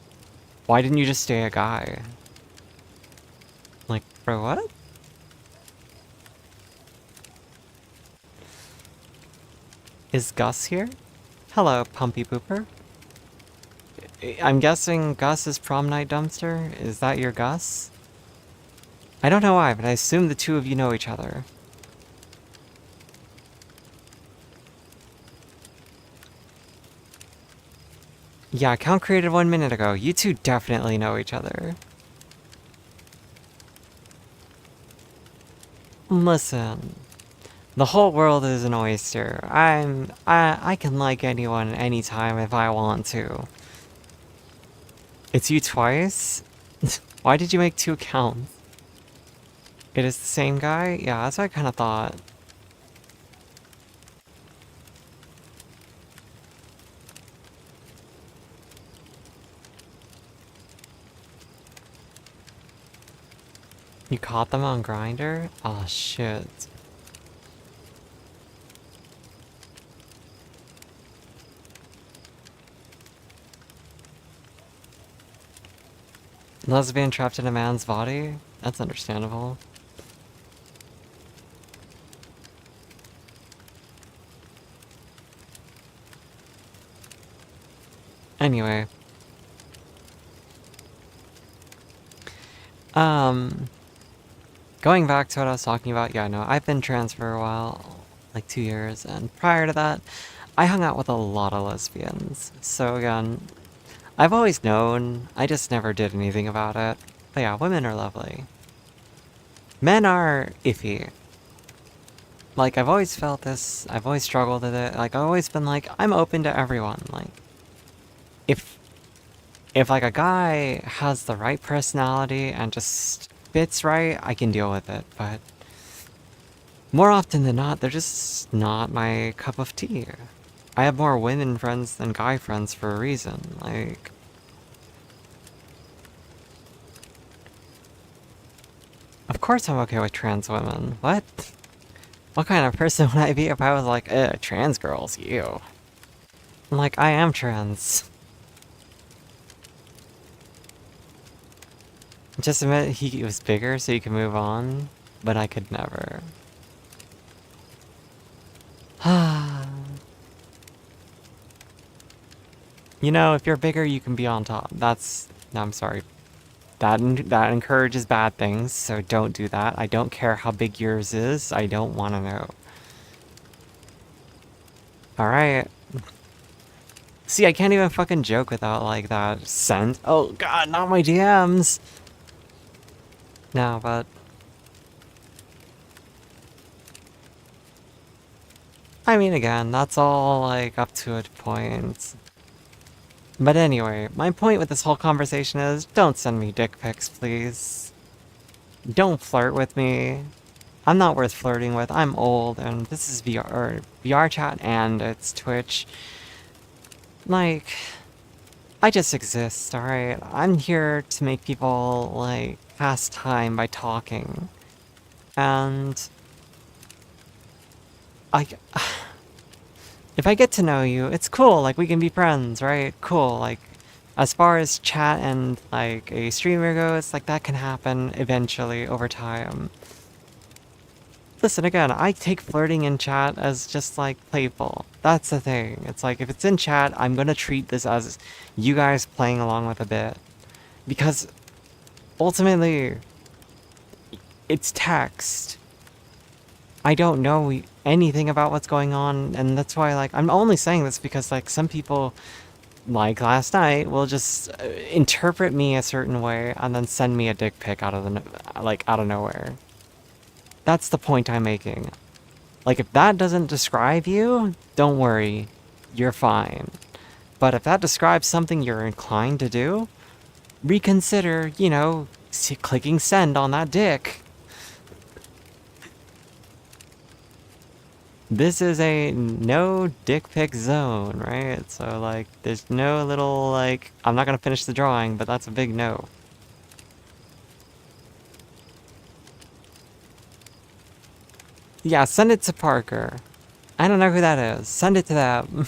why didn't you just stay a guy? Like, bro, what? Is Gus here? Hello, Pumpy Pooper. I'm guessing Gus is prom night dumpster? Is that your Gus? I don't know why, but I assume the two of you know each other. Yeah, account created 1 minute ago. You two definitely know each other. Listen. The whole world is an oyster. I can like anyone anytime if I want to. It's you twice? Why did you make 2 accounts? It is the same guy? Yeah, that's what I kind of thought. You caught them on Grindr? Oh shit. Lesbian trapped in a man's body? That's understandable. Anyway. Going back to what I was talking about, yeah, no, I've been trans for a while, like 2 years, and prior to that, I hung out with a lot of lesbians. So again, I've always known, I just never did anything about it. But yeah, women are lovely. Men are iffy. Like, I've always felt this, I've always struggled with it, like, I've always been like, I'm open to everyone, like, if like a guy has the right personality and just fits right, I can deal with it, but more often than not, they're just not my cup of tea. I have more women friends than guy friends for a reason, like... Of course I'm okay with trans women. What? What kind of person would I be if I was like, trans girls, you? I'm like, I am trans. Just admit he was bigger so you can move on, but I could never. You know, if you're bigger, you can be on top. That's... No, I'm sorry. That encourages bad things, so don't do that. I don't care how big yours is. I don't want to know. Alright. See, I can't even fucking joke without, like, that sent. Oh god, not my DMs! No, but... I mean, again, that's all, like, up to a point. But anyway, my point with this whole conversation is, don't send me dick pics, please. Don't flirt with me. I'm not worth flirting with. I'm old, and this is VR chat, and it's Twitch. Like, I just exist, alright? I'm here to make people, like, pass time by talking. And... if I get to know you, it's cool, like, we can be friends, right? Cool, like, as far as chat and, like, a streamer goes, like, that can happen eventually over time. Listen, again, I take flirting in chat as just, like, playful. That's the thing. It's like, if it's in chat, I'm gonna treat this as you guys playing along with a bit. Because, ultimately, it's text. I don't know anything about what's going on, and that's why, like, I'm only saying this because, like, some people, like last night, will just interpret me a certain way and then send me a dick pic out of out of nowhere. That's the point I'm making. Like, if that doesn't describe you, don't worry, you're fine. But if that describes something you're inclined to do, reconsider, you know, clicking send on that dick. This is a no dick pic zone, right? So, like, there's no little, like, I'm not gonna finish the drawing, but that's a big no. Yeah, send it to Parker. I don't know who that is. Send it to them.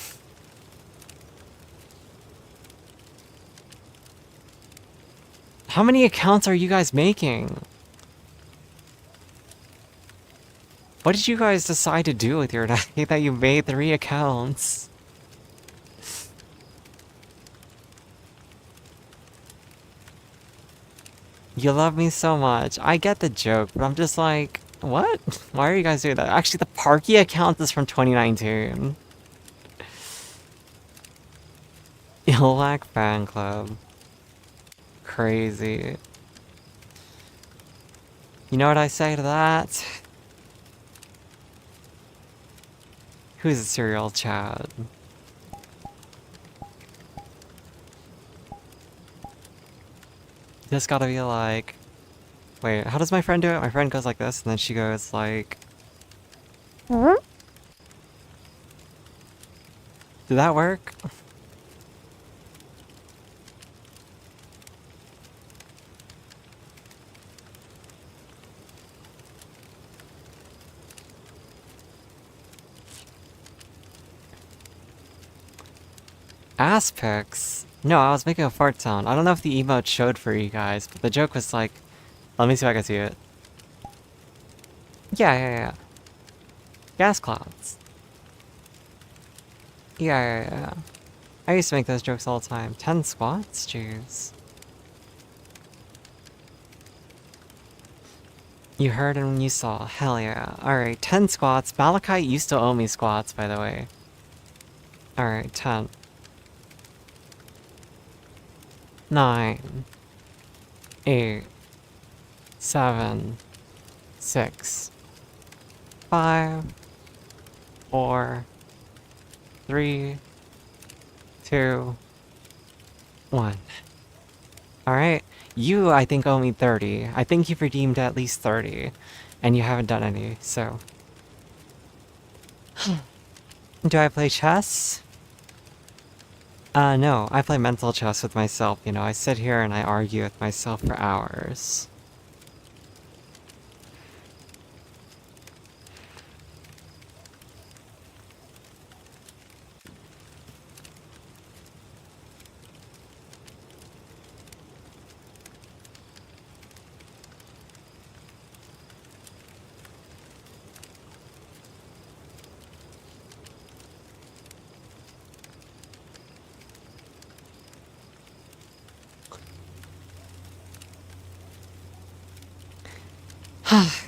How many accounts are you guys making? What did you guys decide to do with your night that you made 3 accounts? You love me so much. I get the joke, but I'm just like, what? Why are you guys doing that? Actually, the Parky account is from 2019. Ilak fan club. Crazy. You know what I say to that? Who's a serial Chad? Just gotta be like... Wait, how does my friend do it? My friend goes like this, and then she goes like... Did that work? Ass pics? No, I was making a fart sound. I don't know if the emote showed for you guys, but the joke was like... Let me see if I can see it. Yeah. Gas clouds. Yeah. I used to make those jokes all the time. 10 squats? Jeez. You heard and you saw. Hell yeah. Alright, 10 squats. Malachite used to owe me squats, by the way. Alright, 10. 9. 8. 7. 6. 5. 4. 3. 2. 1. Alright. You, I think, owe me 30. I think you've redeemed at least 30. And you haven't done any, so... Do I play chess? No. I play mental chess with myself, you know. I sit here and I argue with myself for hours.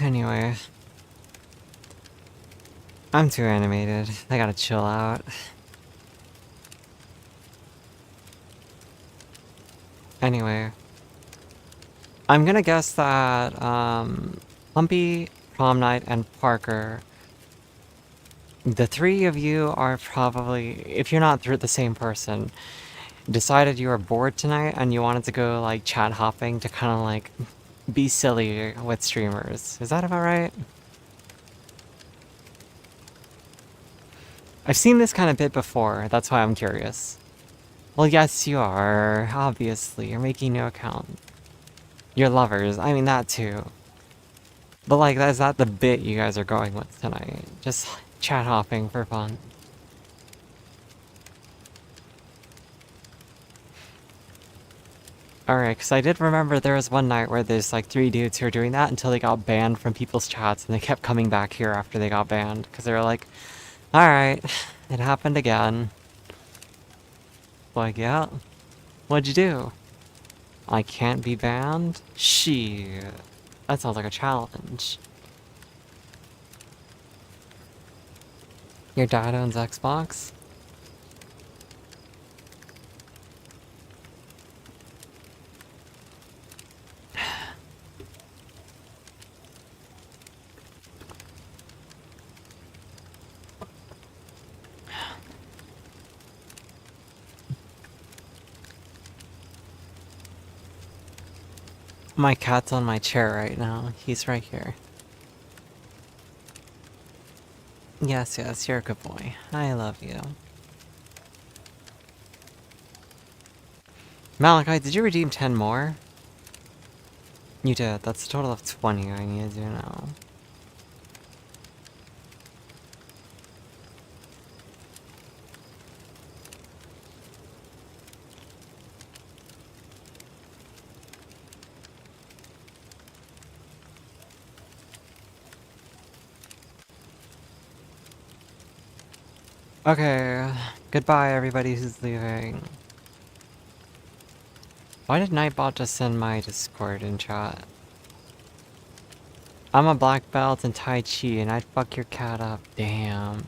Anyway. I'm too animated. I gotta chill out. Anyway. I'm gonna guess that, Humpy, Prom Night, and Parker... The 3 of you are probably, if you're not the same person, decided you were bored tonight and you wanted to go, like, chat hopping to kind of, like, be silly with streamers. Is that about right? I've seen this kind of bit before, that's why I'm curious. Well, yes, you are. Obviously, you're making no account. You're lovers, I mean that too. But, like, is that the bit you guys are going with tonight? Just chat hopping for fun. Alright, because I did remember there was one night where there's like 3 dudes who were doing that until they got banned from people's chats, and they kept coming back here after they got banned, because they were like, alright, it happened again. Like, yeah, what'd you do? I can't be banned? Shit. That sounds like a challenge. Your dad owns Xbox? My cat's on my chair right now. He's right here. Yes, yes, you're a good boy. I love you. Malachi, did you redeem 10 more? You did. That's a total of 20 I need to do now. Okay, goodbye everybody who's leaving. Why did Nightbot just send my Discord in chat? I'm a black belt in Tai Chi and I'd fuck your cat up. Damn.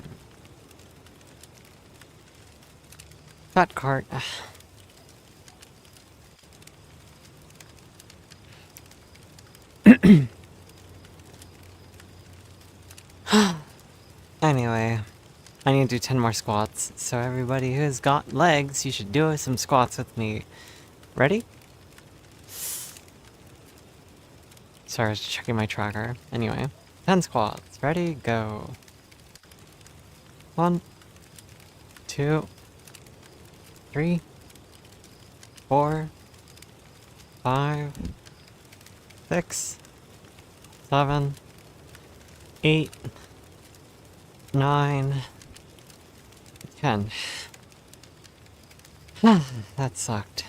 Fat cart. Anyway, I need to do 10 more squats. So everybody who's got legs, you should do some squats with me. Ready? Sorry, I was checking my tracker. Anyway, 10 squats. Ready? Go. 1, 2, 3, 4, 5, 6, 7, 8, 9, 10. That sucked.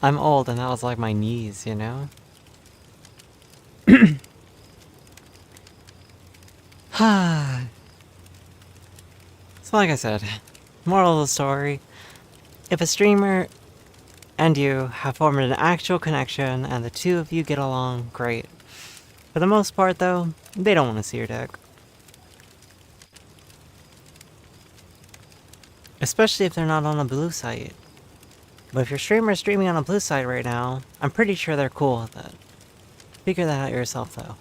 I'm old and that was like my knees, you know? So like I said, moral of the story, if a streamer and you have formed an actual connection and the two of you get along, great. For the most part though, they don't want to see your dick. Especially if they're not on a blue site. But if your streamer is streaming on a blue site right now, I'm pretty sure they're cool with it. Figure that out yourself though.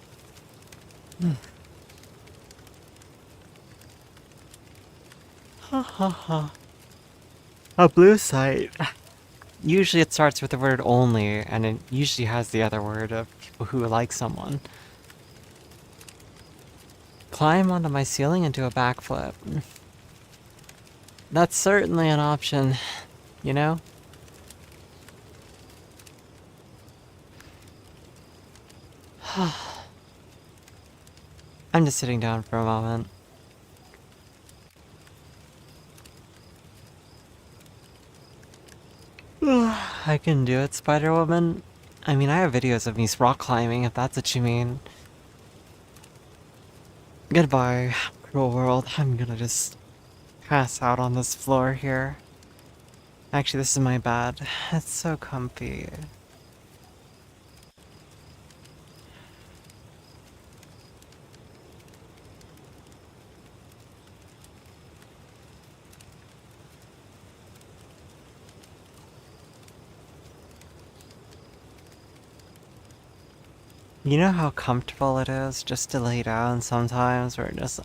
Ha ha ha. A blue site. Usually it starts with the word only, and it usually has the other word of people who like someone. Climb onto my ceiling and do a backflip. That's certainly an option, you know? I'm just sitting down for a moment. I can do it, Spider-Woman. I mean, I have videos of me rock climbing, if that's what you mean. Goodbye, cruel world. I'm gonna just pass out on this floor here. Actually, this is my bed. It's so comfy. You know how comfortable it is just to lay down sometimes, where it just,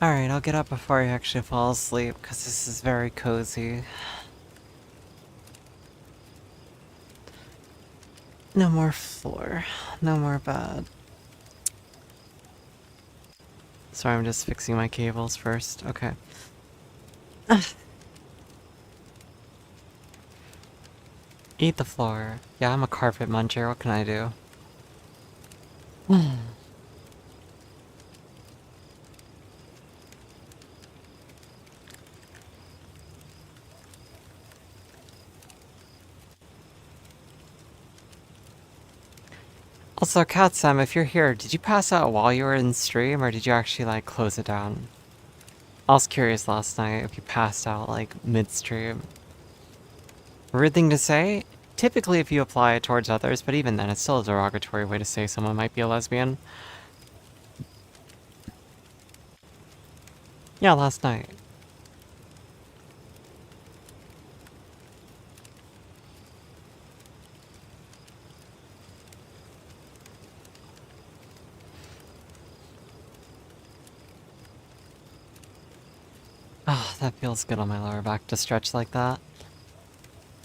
Alright, I'll get up before I actually fall asleep, because this is very cozy. No more floor. No more bed. Sorry, I'm just fixing my cables first. Okay. Eat the floor. Yeah, I'm a carpet muncher. What can I do? Also, Cat Sam, if you're here, did you pass out while you were in stream, or did you actually, like, close it down? I was curious last night if you passed out, like, midstream. Rude thing to say? Typically if you apply it towards others, but even then, it's still a derogatory way to say someone might be a lesbian. Yeah, last night. Ah, that feels good on my lower back to stretch like that.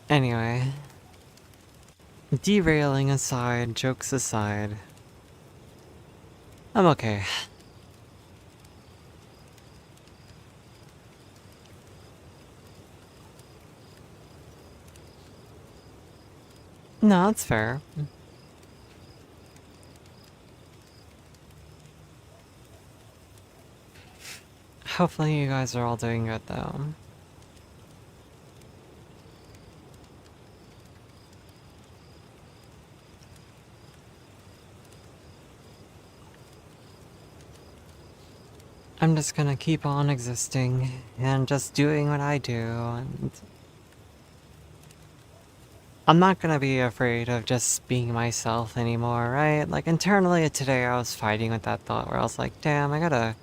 Anyway. Derailing aside, jokes aside. I'm okay. No, that's fair. Hopefully you guys are all doing good though. I'm just gonna keep on existing and just doing what I do, and I'm not gonna be afraid of just being myself anymore, right? Like internally today I was fighting with that thought where I was like, damn, I gotta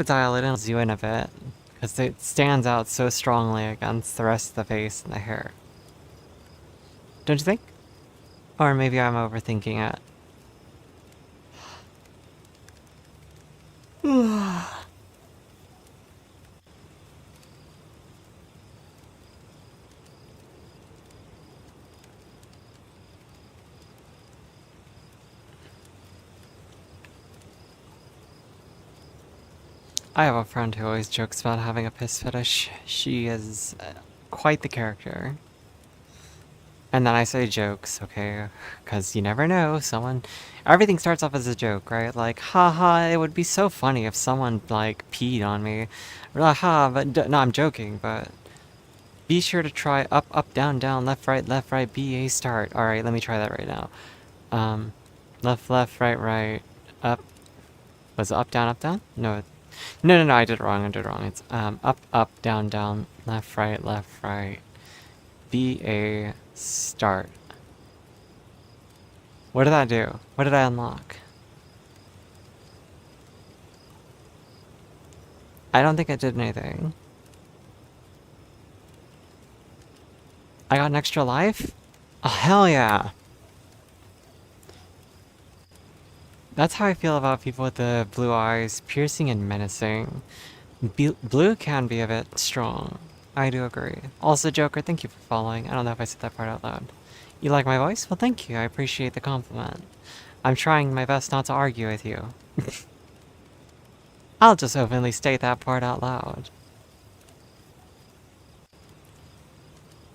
dial it in, you in a bit, because it stands out so strongly against the rest of the face and the hair. Don't you think? Or maybe I'm overthinking it. I have a friend who always jokes about having a piss fetish. She is quite the character. And then I say jokes, okay? Because you never know, everything starts off as a joke, right? Like, haha, it would be so funny if someone, like, peed on me. Or, haha, but, no, I'm joking, but... Be sure to try up, up, down, down, left, right, B, A, start. Alright, let me try that right now. Left, right, up. Was it up, down, up, down? No, no, I did it wrong, It's, up, up, down, left, right. B, A, start. What did that do? What did I unlock? I don't think I did anything. I got an extra life? Oh, hell yeah. That's how I feel about people with the blue eyes, piercing and menacing. Blue can be a bit strong. I do agree. Also, Joker, thank you for following. I don't know if I said that part out loud. You like my voice? Well, thank you. I appreciate the compliment. I'm trying my best not to argue with you. I'll just openly state that part out loud.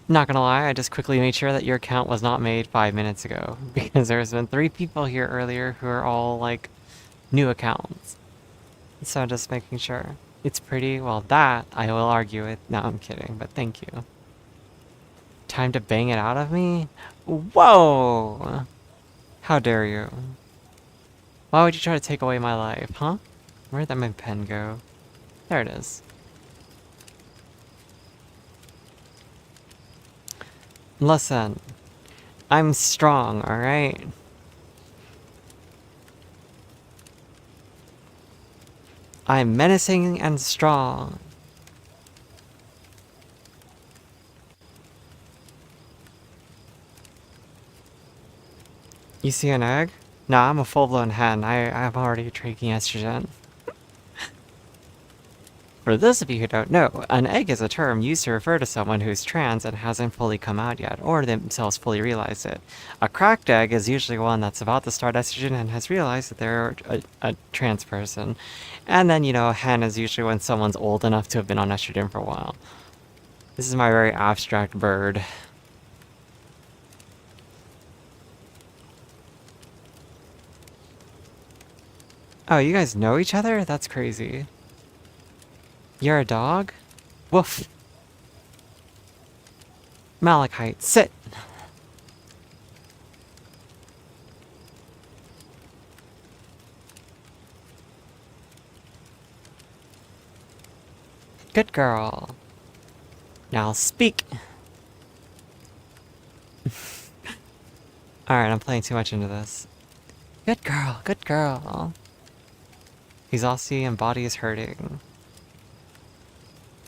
Not gonna lie, I just quickly made sure that your account was not made 5 minutes ago, because there's been 3 people here earlier who are all, like, new accounts. So just making sure. It's pretty, well, that I will argue with. No, I'm kidding, but thank you. Time to bang it out of me? Whoa! How dare you? Why would you try to take away my life, huh? Where'd that my pen go? There it is. Listen, I'm strong, alright? I'm menacing and strong. You see an egg? Nah, I'm a full-blown hen. I'm already drinking estrogen. For those of you who don't know, an egg is a term used to refer to someone who's trans and hasn't fully come out yet, or themselves fully realized it. A cracked egg is usually one that's about to start estrogen and has realized that they're a trans person. And then, you know, a hen is usually when someone's old enough to have been on estrogen for a while. This is my very abstract bird. Oh, you guys know each other? That's crazy. You're a dog? Woof. Malachite, sit! Good girl. Now speak. Alright, I'm playing too much into this. Good girl, good girl. Exhausting and body is hurting.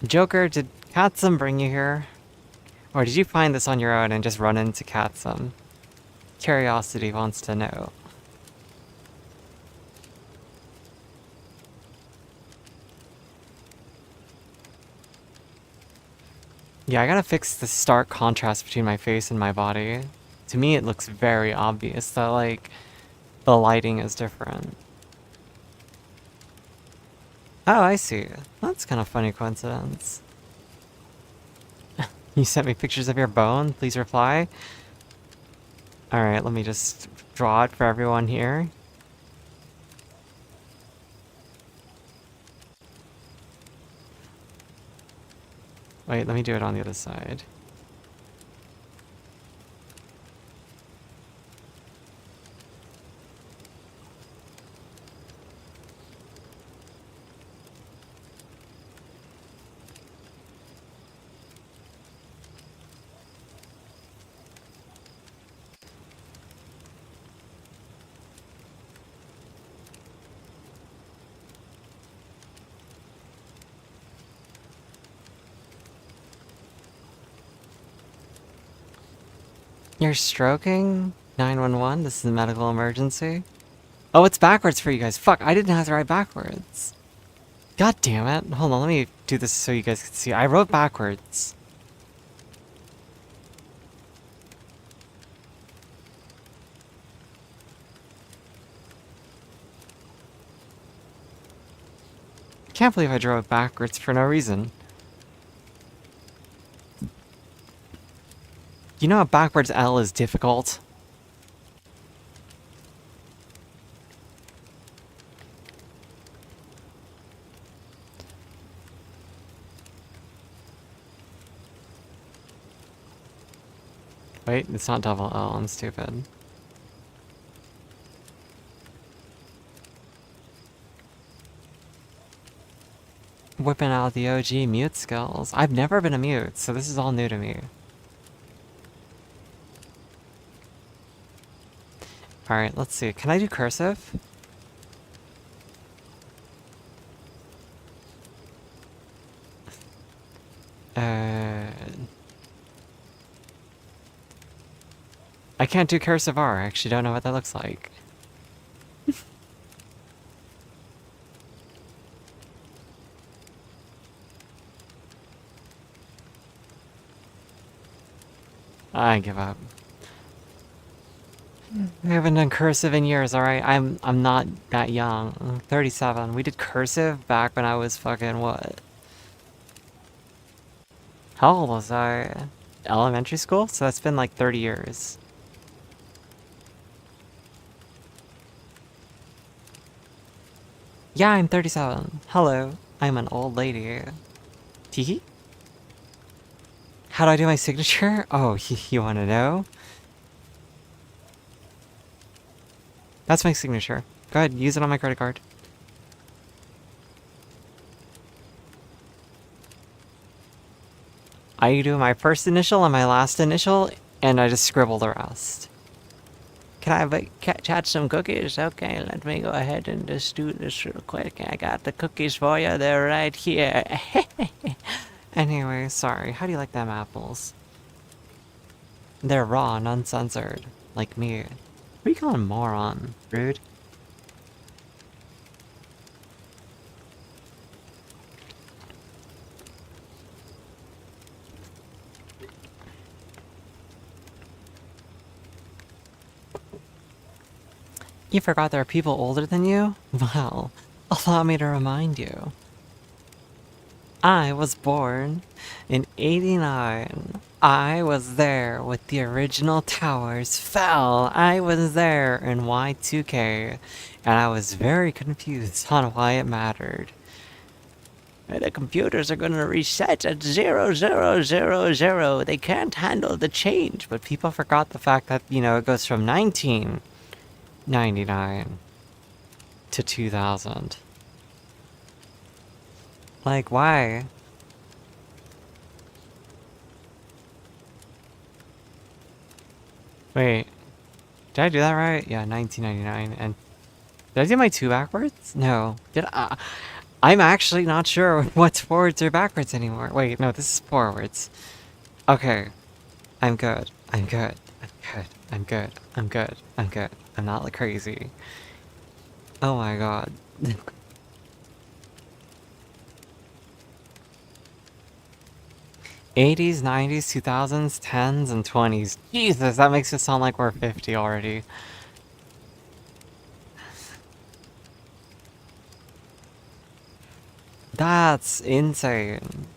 Joker, did Katsum bring you here? Or did you find this on your own and just run into Katsum? Curiosity wants to know. Yeah, I gotta fix the stark contrast between my face and my body. To me, it looks very obvious that, like, the lighting is different. Oh, I see. That's kind of funny coincidence. You sent me pictures of your bone? Please reply. Alright, let me just draw it for everyone here. Wait, let me do it on the other side. You're stroking? 911, this is a medical emergency. Oh, it's backwards for you guys. Fuck, I didn't have to write backwards. God damn it. Hold on, let me do this so you guys can see. I wrote backwards. Can't believe I drove backwards for no reason. You know a backwards L is difficult? Wait, it's not double L, I'm stupid. Whipping out the OG mute skills. I've never been a mute, so this is all new to me. Alright, let's see. Can I do cursive? I can't do cursive R. I actually don't know what that looks like. I give up. I haven't done cursive in years, alright? I'm not that young. I'm 37. We did cursive back when I was fucking what? How old was I? Elementary school? So that's been like 30 years. Yeah, I'm 37. Hello. I'm an old lady. Teehee? How do I do my signature? Oh, you wanna know? That's my signature. Go ahead, use it on my credit card. I do my first initial and my last initial, and I just scribble the rest. Can I catch some cookies? Okay, let me go ahead and just do this real quick. I got the cookies for you. They're right here. Anyway, sorry. How do you like them apples? They're raw and uncensored. Like me. What are you calling moron? Rude? You forgot there are people older than you? Well, allow me to remind you. I was born in '89. I was there with the original towers fell. I was there in Y2K, and I was very confused on why it mattered. The computers are gonna reset at 0000. They can't handle the change, but people forgot the fact that, you know, it goes from 1999 to 2000. Like, why? Wait, did I do that right? Yeah, 1999. And did I do my 2 backwards? No. Did I? I'm actually not sure what's forwards or backwards anymore. Wait, no, this is forwards. Okay, I'm good. I'm good. I'm good. I'm good. I'm good. I'm good. I'm not like crazy. Oh my god. 80s, 90s, 2000s, 10s, and 20s. Jesus, that makes it sound like we're 50 already. That's insane.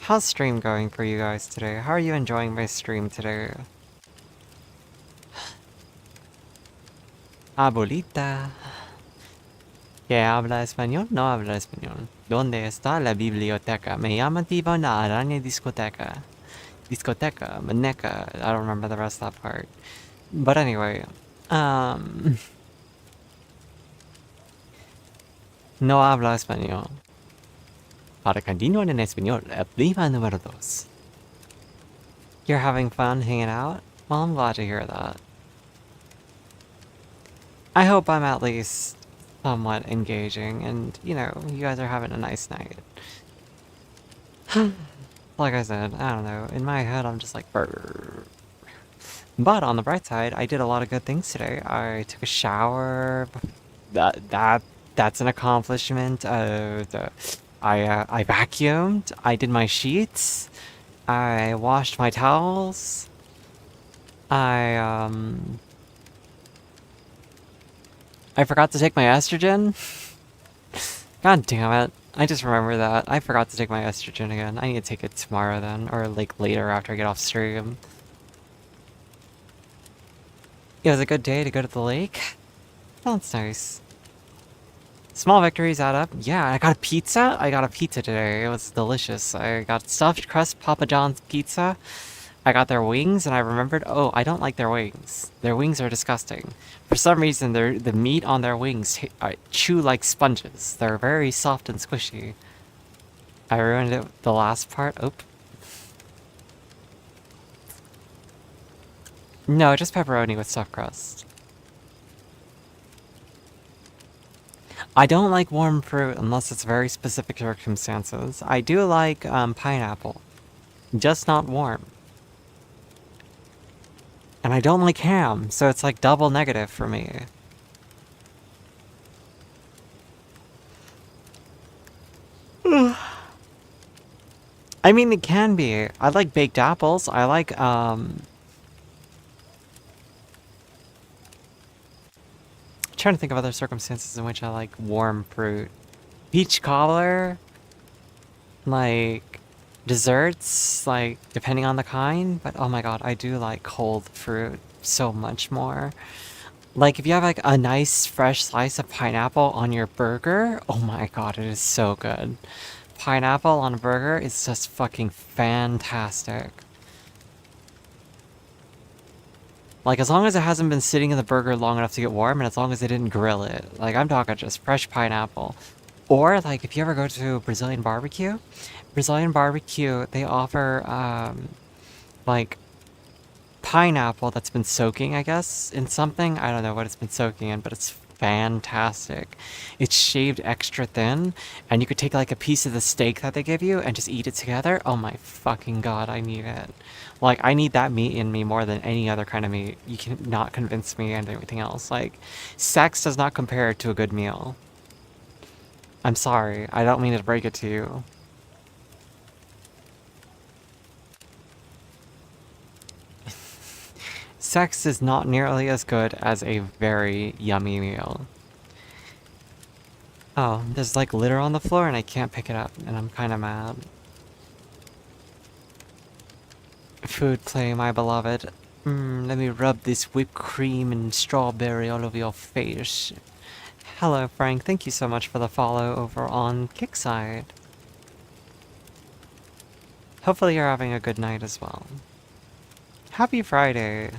How's stream going for you guys today? How are you enjoying my stream today? Abuelita. ¿Que habla español? No habla español. ¿Dónde está la biblioteca? Me llama tipo una araña discoteca. Discoteca, maneca. I don't remember the rest of that part. But anyway, um, no habla español. Para continuar en español, prima número 2. You're having fun hanging out? Well, I'm glad to hear that. I hope I'm at least somewhat engaging and, you know, you guys are having a nice night. Like I said, I don't know, in my head I'm just like, brr. But on the bright side, I did a lot of good things today. I took a shower. That's an accomplishment. I vacuumed. I did my sheets. I washed my towels. I I forgot to take my estrogen. God damn it. I just remember that. I forgot to take my estrogen again. I need to take it tomorrow then, or like later after I get off stream. It was a good day to go to the lake. That's nice. Small victories add up. Yeah, I got a pizza. I got a pizza today. It was delicious. I got stuffed crust Papa John's pizza. I got their wings, and I remembered, oh, I don't like their wings. Their wings are disgusting. For some reason, the meat on their wings chew like sponges. They're very soft and squishy. I ruined it the last part. Oh. No, just pepperoni with stuffed crust. I don't like warm fruit unless it's very specific circumstances. I do like pineapple, just not warm. And I don't like ham, so it's like double negative for me. I mean, it can be. I like baked apples. I like, trying to think of other circumstances in which I like warm fruit. Peach cobbler, like desserts, like depending on the kind, but oh my god, I do like cold fruit so much more. Like if you have like a nice fresh slice of pineapple on your burger, oh my god, it is so good. Pineapple on a burger is just fucking fantastic. Like, as long as it hasn't been sitting in the burger long enough to get warm, and as long as they didn't grill it. Like, I'm talking just fresh pineapple. Or, like, if you ever go to Brazilian barbecue, they offer, like, pineapple that's been soaking, I guess, in something. I don't know what it's been soaking in, but it's fantastic. It's shaved extra thin, and you could take, like, a piece of the steak that they give you and just eat it together. Oh my fucking god, I need it. Like, I need that meat in me more than any other kind of meat. You cannot convince me and everything else. Like, sex does not compare to a good meal. I'm sorry. I don't mean to break it to you. Sex is not nearly as good as a very yummy meal. Oh, there's like litter on the floor and I can't pick it up, and I'm kind of mad. Food play, my beloved. Let me rub this whipped cream and strawberry all over your face. Hello, Frank. Thank you so much for the follow over on Kickside. Hopefully you're having a good night as well. Happy Friday.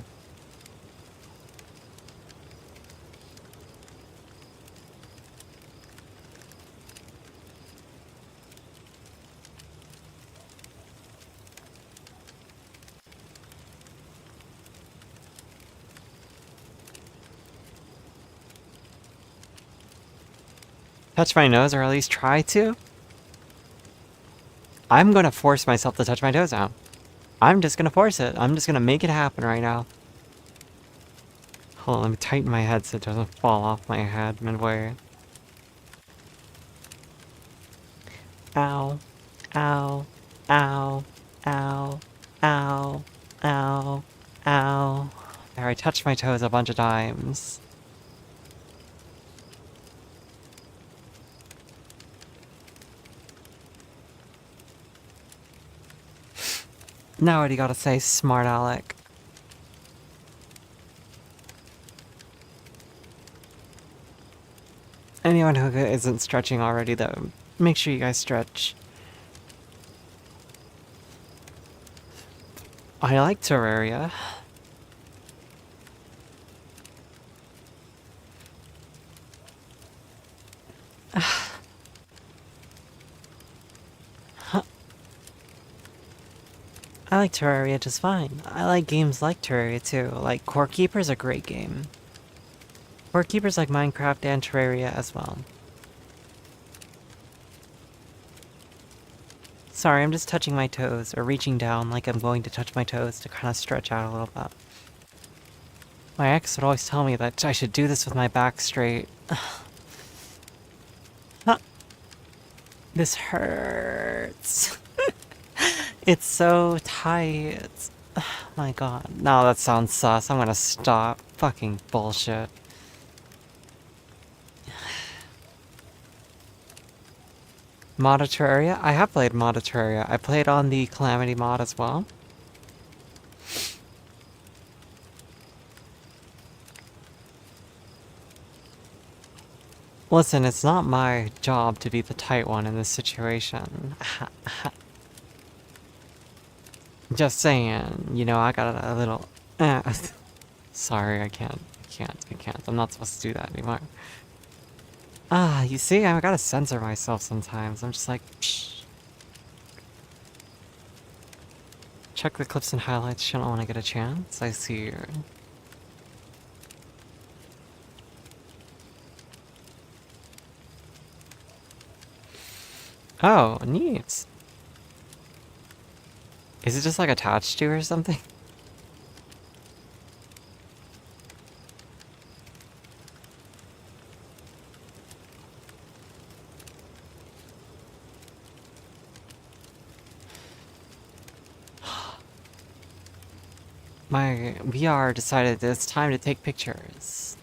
Touch my nose, or at least try to? I'm gonna force myself to touch my toes now. I'm just gonna force it. I'm just gonna make it happen right now. Hold on, let me tighten my head so it doesn't fall off my head midway. Ow. Ow. Ow. Ow. Ow. Ow. Ow. There, I touched my toes a bunch of times. Now what do you gotta say, smart Alec? Anyone who isn't stretching already, though, make sure you guys stretch. I like Terraria. I like Terraria just fine. I like games like Terraria too. Like, Core Keeper's a great game. Core Keeper's like Minecraft and Terraria as well. Sorry, I'm just touching my toes, or reaching down like I'm going to touch my toes to kind of stretch out a little bit. My ex would always tell me that I should do this with my back straight. Huh. This hurts. It's so tight. Oh my god. No, that sounds sus. I'm gonna stop. Fucking bullshit. Mod Terraria? I have played Mod Terraria. I played on the Calamity mod as well. Listen, it's not my job to be the tight one in this situation. Just saying, you know, I got a little... Sorry, I can't. I'm not supposed to do that anymore. Ah, you see, I gotta censor myself sometimes. I'm just like, psh. Check the clips and highlights channel when I get a chance. I see you. Oh, neat. Is it just like attached to or something? My VR decided that it's time to take pictures.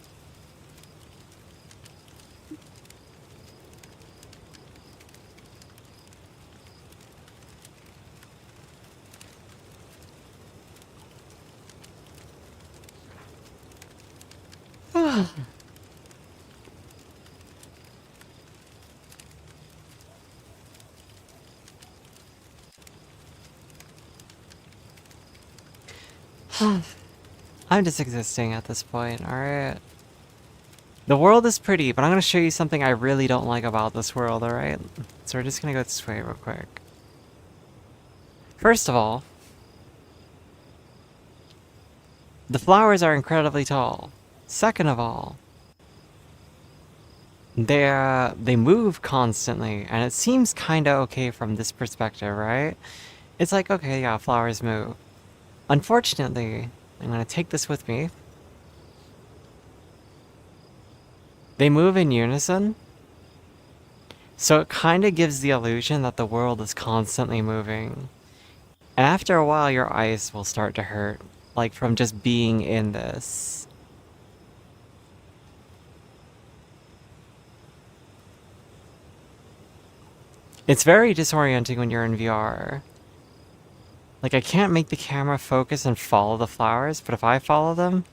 I'm just existing at this point, alright? The world is pretty, but I'm gonna show you something I really don't like about this world, alright? So we're just gonna go this way real quick. First of all, the flowers are incredibly tall. Second of all, they move constantly, and it seems kinda okay from this perspective, right? It's like, okay, yeah, flowers move. Unfortunately, I'm gonna take this with me. They move in unison, so it kinda gives the illusion that the world is constantly moving. And after a while, your eyes will start to hurt, like from just being in this. It's very disorienting when you're in VR. Like, I can't make the camera focus and follow the flowers, but if I follow them...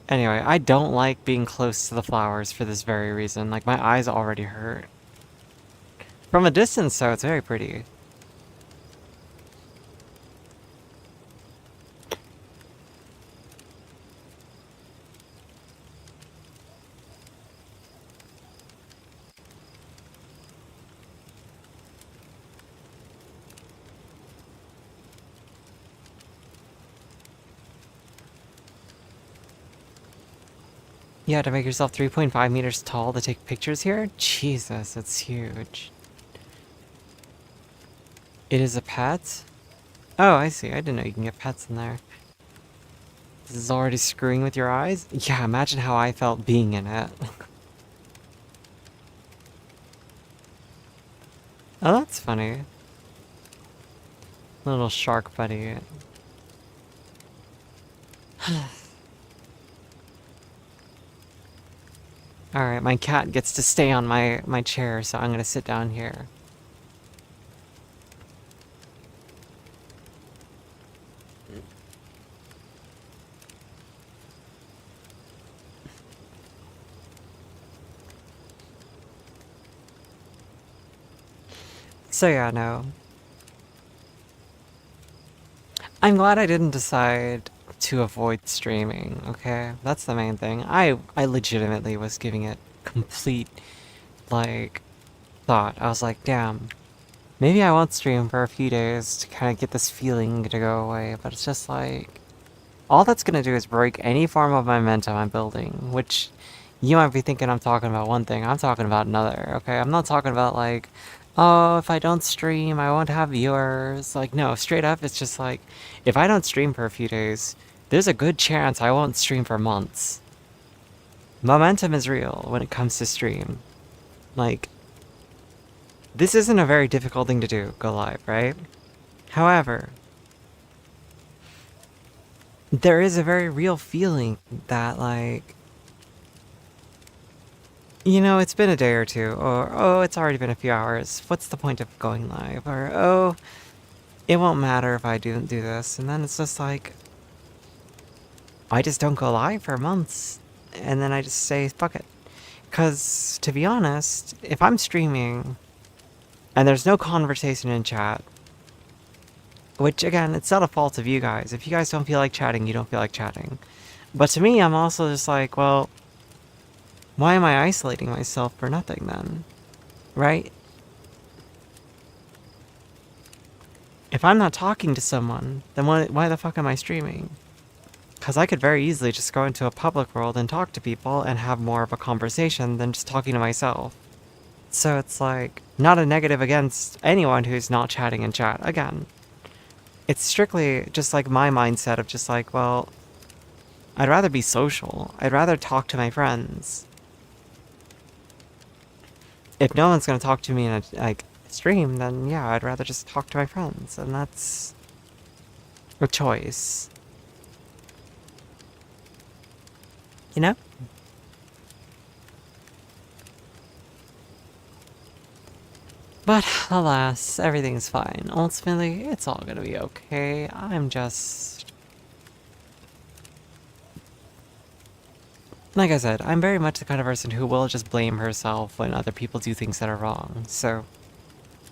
Anyway, I don't like being close to the flowers for this very reason. Like, my eyes already hurt. From a distance, though, it's very pretty. You had to make yourself 3.5 meters tall to take pictures here? Jesus, it's huge. It is a pet? Oh, I see. I didn't know you can get pets in there. This is already screwing with your eyes? Yeah, imagine how I felt being in it. Oh, that's funny. Little shark buddy. Alright, my cat gets to stay on my chair, so I'm gonna sit down here. So yeah, no. I'm glad I didn't decide to avoid streaming, okay? That's the main thing. I legitimately was giving it complete, like, thought. I was like, damn, maybe I won't stream for a few days to kind of get this feeling to go away, but it's just like, all that's gonna do is break any form of momentum I'm building, which you might be thinking I'm talking about one thing, I'm talking about another, okay? I'm not talking about like, oh, if I don't stream, I won't have viewers. Like, no, straight up, it's just like, if I don't stream for a few days, there's a good chance I won't stream for months. Momentum is real when it comes to stream. Like, this isn't a very difficult thing to do, go live, right? However, there is a very real feeling that, like, you know, it's been a day or two, or, oh, it's already been a few hours, what's the point of going live? Or, oh, it won't matter if I don't do this. And then it's just like, I just don't go live for months. And then I just say, fuck it. Because, to be honest, if I'm streaming and there's no conversation in chat, which, again, it's not a fault of you guys. If you guys don't feel like chatting, you don't feel like chatting. But to me, I'm also just like, well, why am I isolating myself for nothing then? Right? If I'm not talking to someone, then why the fuck am I streaming? Because I could very easily just go into a public world and talk to people and have more of a conversation than just talking to myself. So it's like, not a negative against anyone who's not chatting in chat. Again, it's strictly just like my mindset of just like, well, I'd rather be social. I'd rather talk to my friends. If no one's gonna talk to me in a, like, stream, then yeah, I'd rather just talk to my friends. And that's a choice. You know? But alas, everything's fine. Ultimately, it's all gonna be okay. I'm just... Like I said, I'm very much the kind of person who will just blame herself when other people do things that are wrong, so...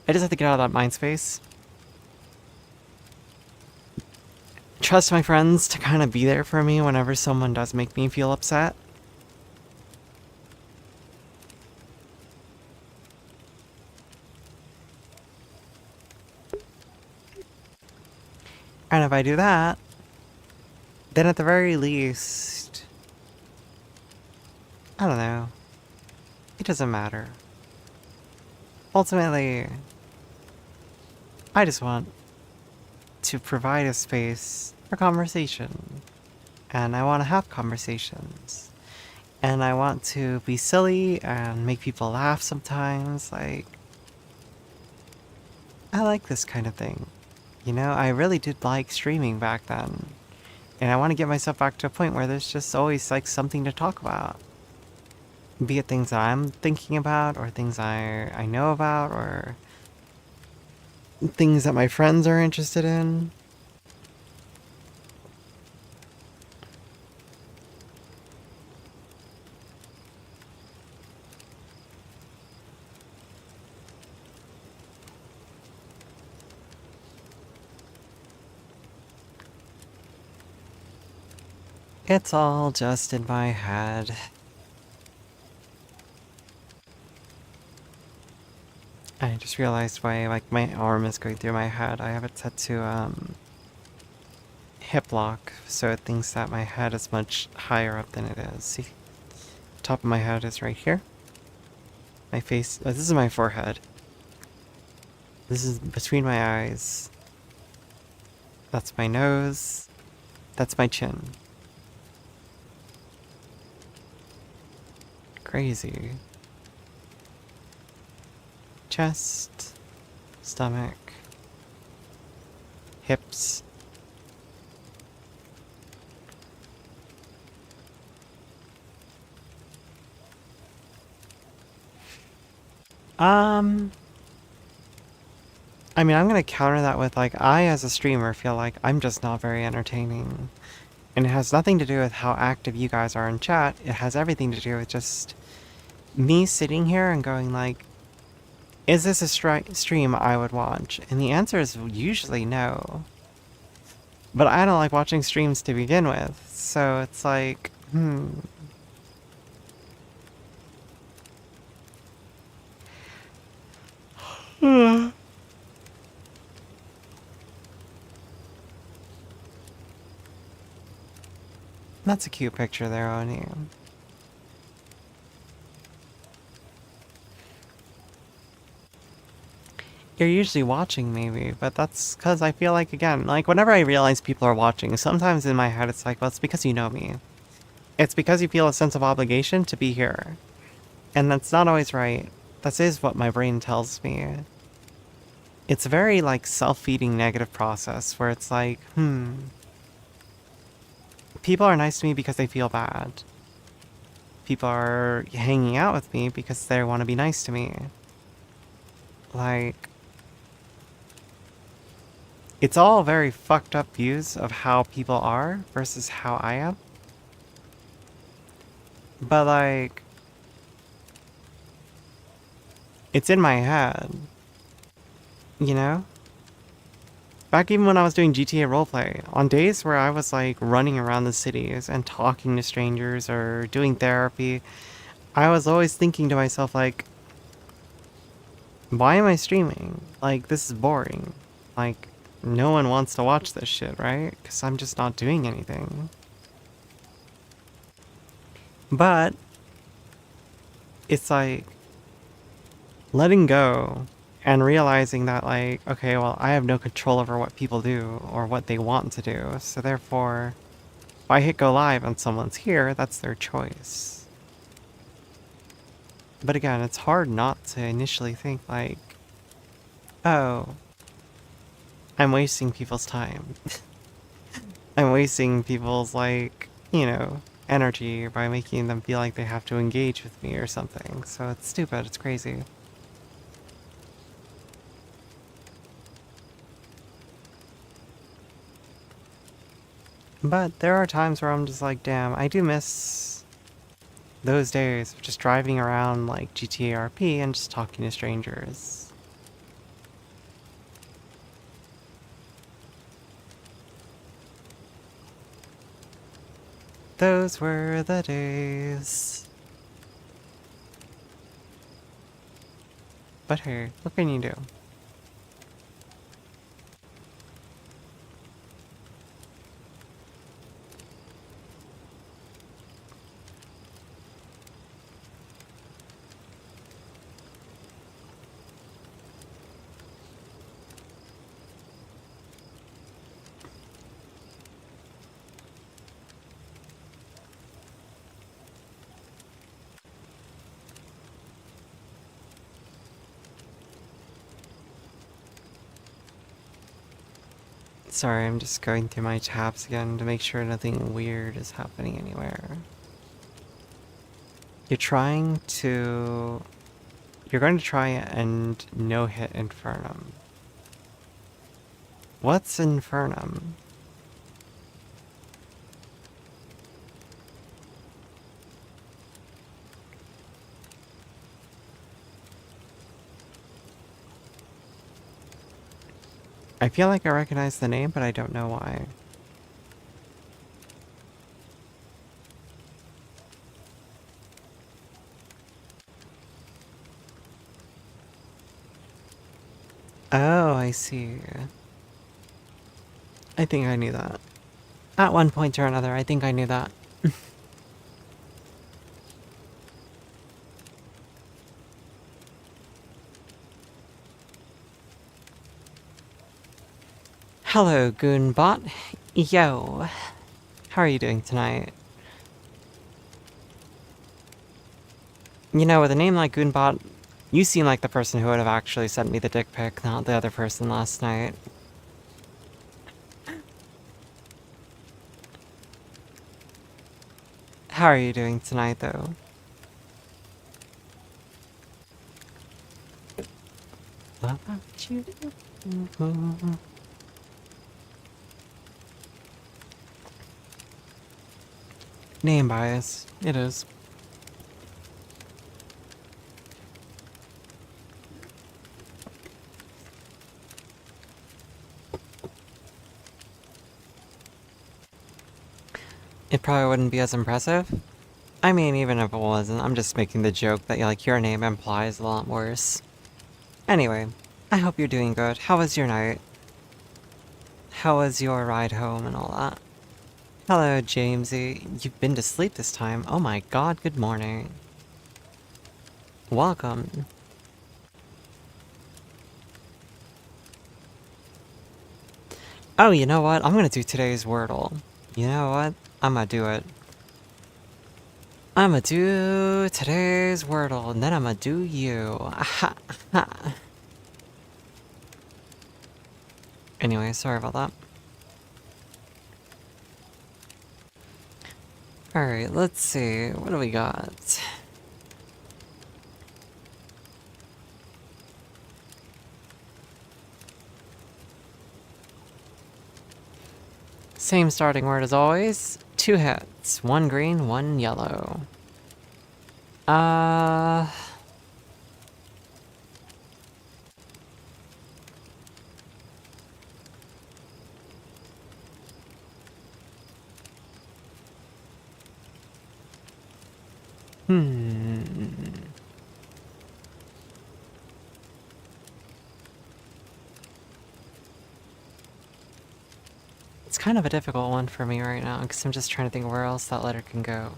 I just have to get out of that mind space. Trust my friends to kind of be there for me whenever someone does make me feel upset. And if I do that, then at the very least, I don't know, it doesn't matter. Ultimately, I just want to provide a space for conversation. And I want to have conversations. And I want to be silly and make people laugh sometimes. Like, I like this kind of thing. You know, I really did like streaming back then. And I want to get myself back to a point where there's just always like something to talk about. Be it things that I'm thinking about, or things I know about, or things that my friends are interested in. It's all just in my head. I just realized why, like, my arm is going through my head. I have it set to, hip lock, so it thinks that my head is much higher up than it is. See? top of my head is right here. My face, this is my forehead. This is between my eyes. That's my nose. That's my chin. Crazy. Chest, stomach, hips. I mean, I'm gonna counter that with, like, I as a streamer feel like I'm just not very entertaining. And it has nothing to do with how active you guys are in chat. It has everything to do with just me sitting here and going like, is this a stream I would watch? And the answer is usually no. But I don't like watching streams to begin with. So it's like, That's a cute picture there, Oni. You're usually watching, maybe, but that's because I feel like, again, like, whenever I realize people are watching, sometimes in my head it's like, well, it's because you know me. It's because you feel a sense of obligation to be here. And that's not always right. That is what my brain tells me. It's a very, like, self-feeding negative process where it's like, people are nice to me because they feel bad. People are hanging out with me because they want to be nice to me. Like, it's all very fucked up views of how people are versus how I am. But, like, it's in my head. You know? Back even when I was doing GTA roleplay, on days where I was, like, running around the cities and talking to strangers or doing therapy, I was always thinking to myself, like, why am I streaming? Like, this is boring. Like, no one wants to watch this shit, right? Because I'm just not doing anything. But it's like letting go and realizing that, like, okay, well, I have no control over what people do or what they want to do. So therefore, if I hit go live and someone's here, that's their choice. But again, it's hard not to initially think like, oh, I'm wasting people's time. I'm wasting people's, like, you know, energy by making them feel like they have to engage with me or something. So it's stupid, it's crazy. But there are times where I'm just like, damn, I do miss those days of just driving around like GTA RP and just talking to strangers. Those were the days. But hey, what can you do? Sorry, I'm just going through my tabs again to make sure nothing weird is happening anywhere. You're going to try and no-hit Infernum. What's Infernum? I feel like I recognize the name, but I don't know why. Oh, I see. I think I knew that. At one point or another, I think I knew that. Hello, Goonbot. Yo. How are you doing tonight? You know, with a name like Goonbot, you seem like the person who would have actually sent me the dick pic, not the other person last night. How are you doing tonight, though? What about you? Name bias. It is. It probably wouldn't be as impressive. I mean, even if it wasn't, I'm just making the joke that like your name implies a lot worse. Anyway, I hope you're doing good. How was your night? How was your ride home and all that? Hello, Jamesy. You've been to sleep this time. Oh my god, good morning. Welcome. Oh, you know what? I'm gonna do today's Wordle. You know what? I'm gonna do it. I'm gonna do today's Wordle, and then I'm gonna do you. Aha, aha. Anyway, sorry about that. Alright, let's see. What do we got? Same starting word as always. 2 hits. 1 green, 1 yellow. Uh... Hmm... It's kind of a difficult one for me right now, because I'm just trying to think where else that letter can go.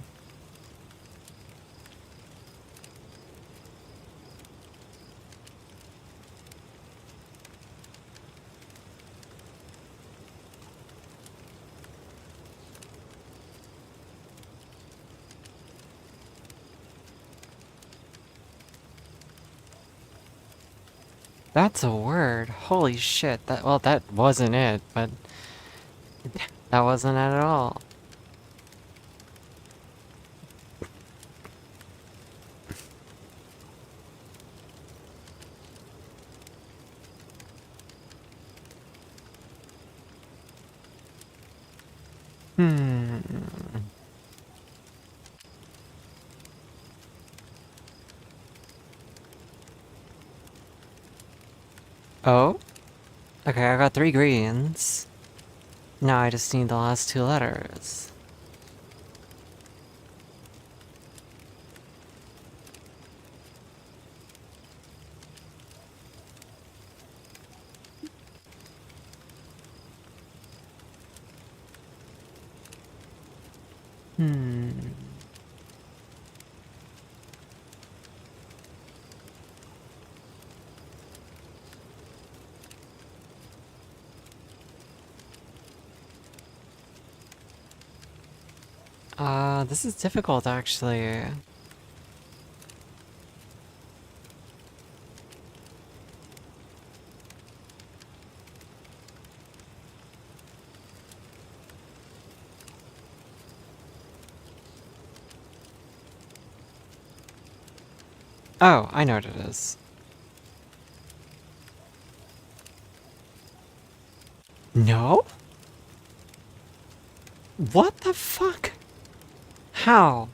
That's a word. Holy shit. That wasn't it, but that wasn't it at all. Hmm. Oh? Okay, I got 3 greens. Now I just need the last 2 letters. Hmm. This is difficult actually. Oh, I know what it is. No? What the fuck? How?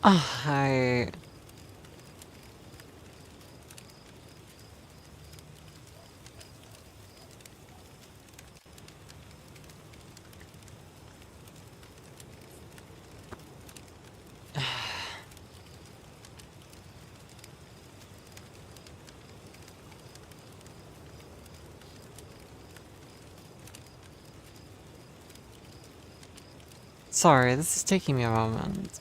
I... Sorry, this is taking me a moment.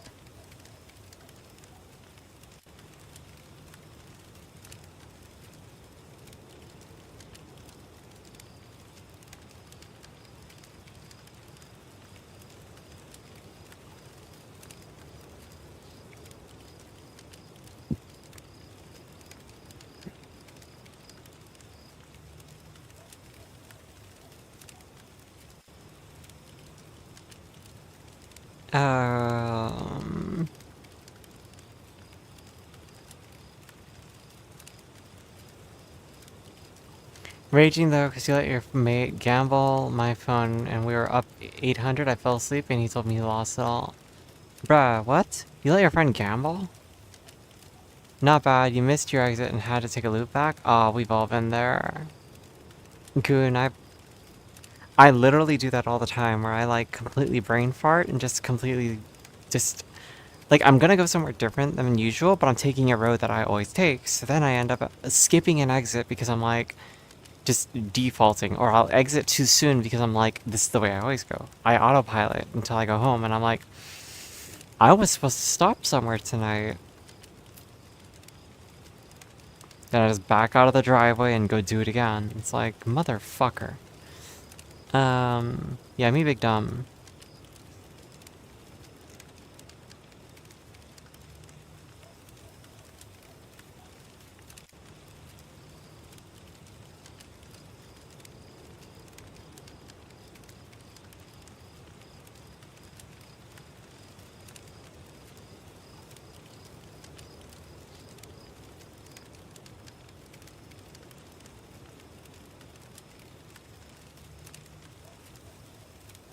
Um... Raging though, because you let your mate gamble my phone and we were up 800. I fell asleep and he told me he lost it all. Bruh, what? You let your friend gamble? Not bad, you missed your exit and had to take a loop back? Aw, we've all been there. Goon, I literally do that all the time where I like completely brain fart and just completely just like I'm gonna go somewhere different than usual, but I'm taking a road that I always take. So then I end up skipping an exit because I'm like just defaulting, or I'll exit too soon because I'm like, this is the way I always go. I autopilot until I go home and I'm like, I was supposed to stop somewhere tonight. Then I just back out of the driveway and go do it again. It's like, motherfucker. Yeah, me big dumb.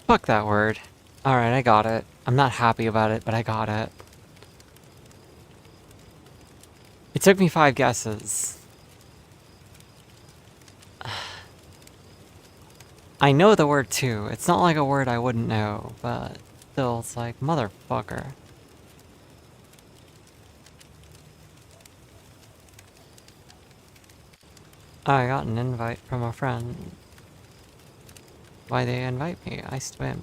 Fuck that word. Alright, I got it. I'm not happy about it, but I got it. It took me 5 guesses. I know the word too. It's not like a word I wouldn't know, but still, it's like, motherfucker. I got an invite from a friend. Why they invite me? I swim.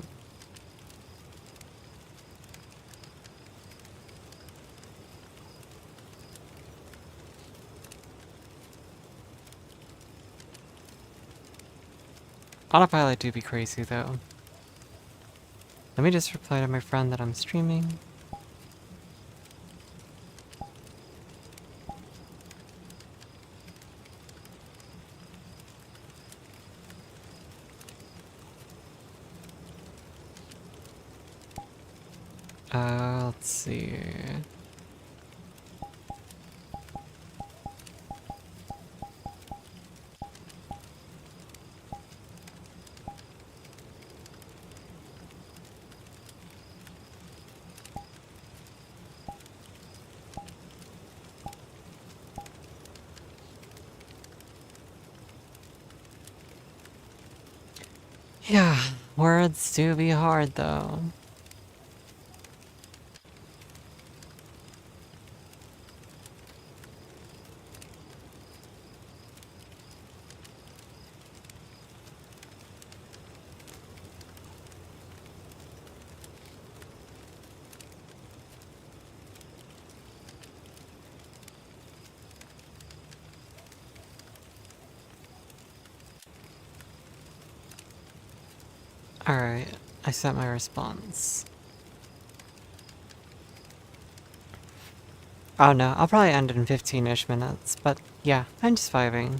Autopilot do be crazy though. Let me just reply to my friend that I'm streaming. Let's see. Yeah, words do be hard though. Alright, I sent my response. Oh no, I'll probably end it in 15-ish minutes, but yeah, I'm just vibing.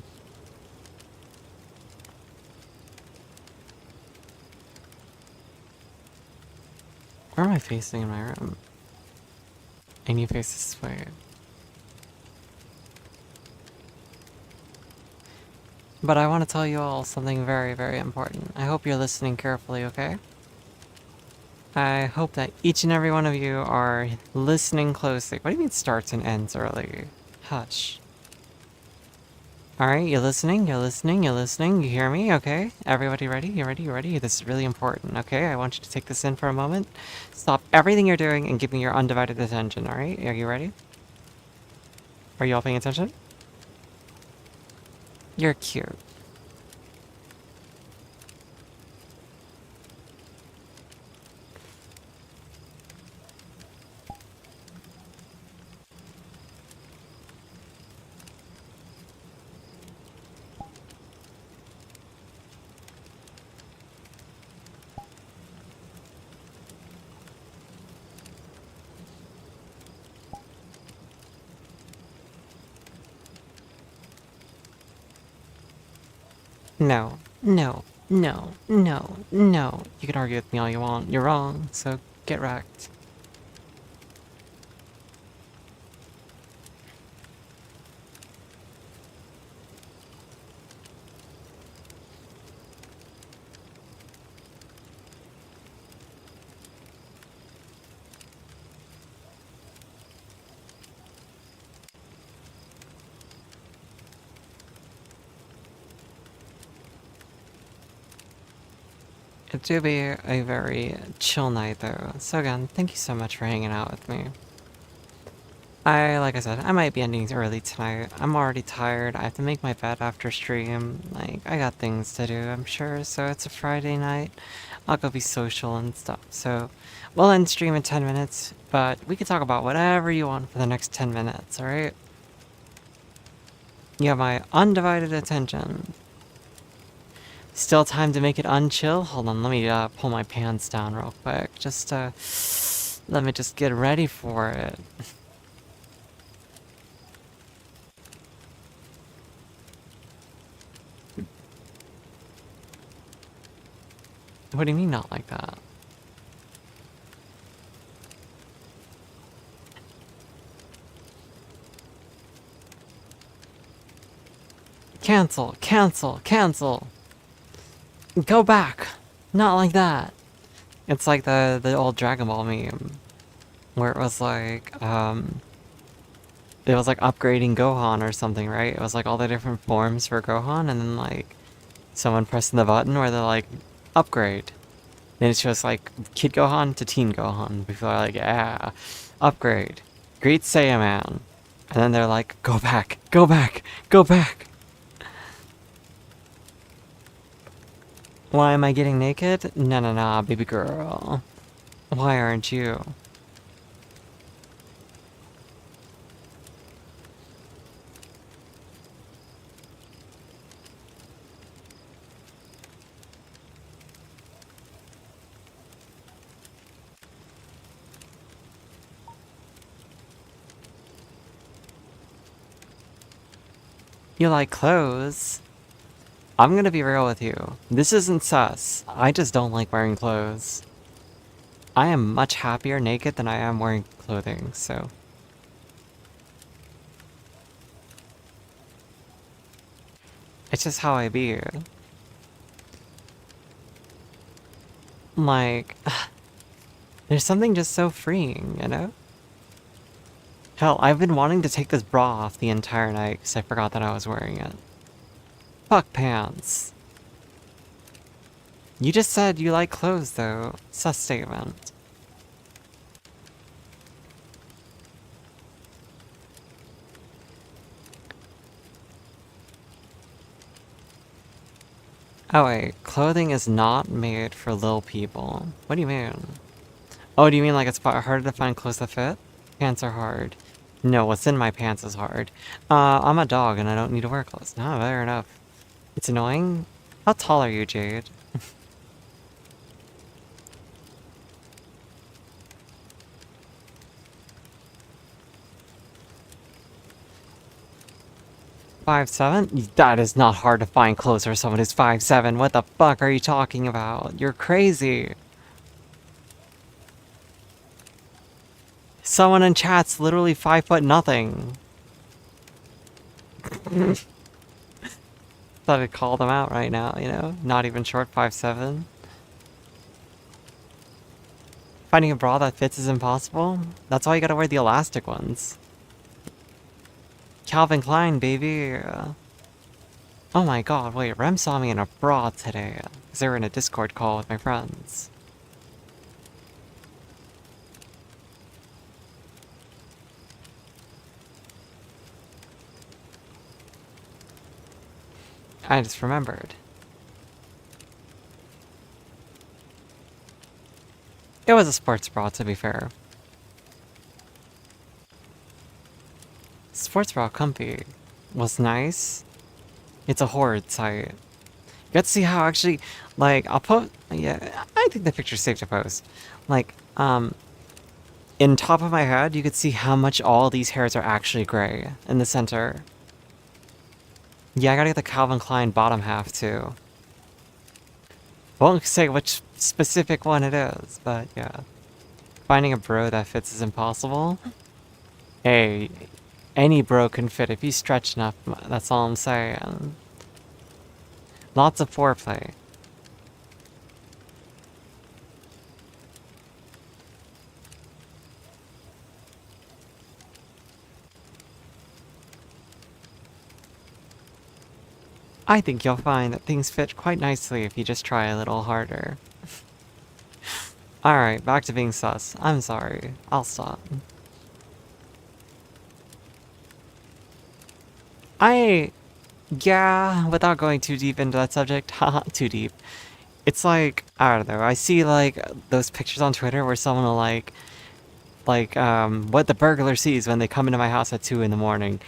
Where am I facing in my room? And you face this way. But I want to tell you all something very, very important. I hope you're listening carefully, okay? I hope that each and every one of you are listening closely. What do you mean starts and ends early? Hush. Alright, you're listening, you're listening, you're listening, you hear me, okay? Everybody ready? You ready? You ready? This is really important, okay? I want you to take this in for a moment. Stop everything you're doing and give me your undivided attention, alright? Are you ready? Are you all paying attention? You're cute. No, no, no, no, no. You can argue with me all you want. You're wrong, so Get wrecked. It do be a very chill night though. So again, thank you so much for hanging out with me. Like I said, I might be ending early tonight. I'm already tired. I have to make my bed after stream. Like, I got things to do, I'm sure. So it's a Friday night. I'll go be social and stuff. So we'll end stream in 10 minutes, but we can talk about whatever you want for the next 10 minutes, alright? You have my undivided attention. Still time to make it unchill? Hold on, let me pull my pants down real quick. Just let me just get ready for it. What do you mean not like that? Cancel, cancel, cancel. Go back. Not like that. It's like the old Dragon Ball meme where it was like upgrading Gohan or something, right? It was like all the different forms for Gohan and then like someone pressing the button where they're like upgrade. Then it's just like Kid Gohan to Teen Gohan. People are like, yeah, upgrade. Great Saiyaman. And then they're like, go back, go back, go back. Why am I getting naked? No, baby girl. Why aren't you? You like clothes? I'm gonna be real with you. This isn't sus. I just don't like wearing clothes. I am much happier naked than I am wearing clothing, so. It's just how I be. Like, there's something just so freeing, you know? Hell, I've been wanting to take this bra off the entire night because I forgot that I was wearing it. Fuck pants. You just said you like clothes, though. Sus statement. Oh wait, clothing is not made for little people. What do you mean? Oh, do you mean like it's harder to find clothes that fit? Pants are hard. No, what's in my pants is hard. I'm a dog and I don't need to wear clothes. No, fair enough. It's annoying. How tall are you, Jade? 5'7"? That is not hard to find clothes for someone who's 5'7". What the fuck are you talking about? You're crazy. Someone in chat's literally 5 foot nothing. Thought I'd call them out right now, you know? Not even short, 5'7". Finding a bra that fits is impossible? That's why you gotta wear the elastic ones. Calvin Klein, baby. Oh my god, wait, Rem saw me in a bra today. Because they were in a Discord call with my friends. I just remembered. It was a sports bra, to be fair. Sports bra comfy. Was nice. It's a horrid sight. You got to see how actually, like, I'll put, yeah, I think the picture's safe to post. Like, in top of my head, you could see how much all these hairs are actually gray in the center. Yeah, I gotta get the Calvin Klein bottom half, too. Won't say which specific one it is, but yeah. finding a bro that fits is impossible. Hey, any bro can fit if you stretch enough, that's all I'm saying. Lots of foreplay. I think you'll find that things fit quite nicely if you just try a little harder. Alright, back to being sus. I'm sorry. I'll stop. Yeah, without going too deep into that subject, haha, too deep. It's like, I don't know, I see like those pictures on Twitter where someone will what the burglar sees when they come into my house at 2 in the morning.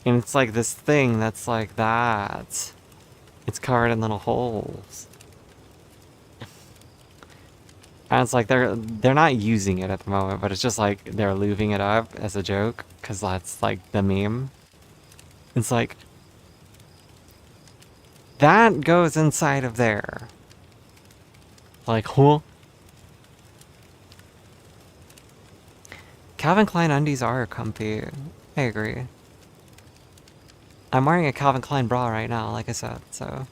And it's like this thing that's like that. It's covered in little holes. And it's like they're not using it at the moment, but it's just like they're lubing it up as a joke, because that's like the meme. It's like, that goes inside of there. Like, huh? Calvin Klein undies are comfy. I agree. I'm wearing a Calvin Klein bra right now, like I said, so...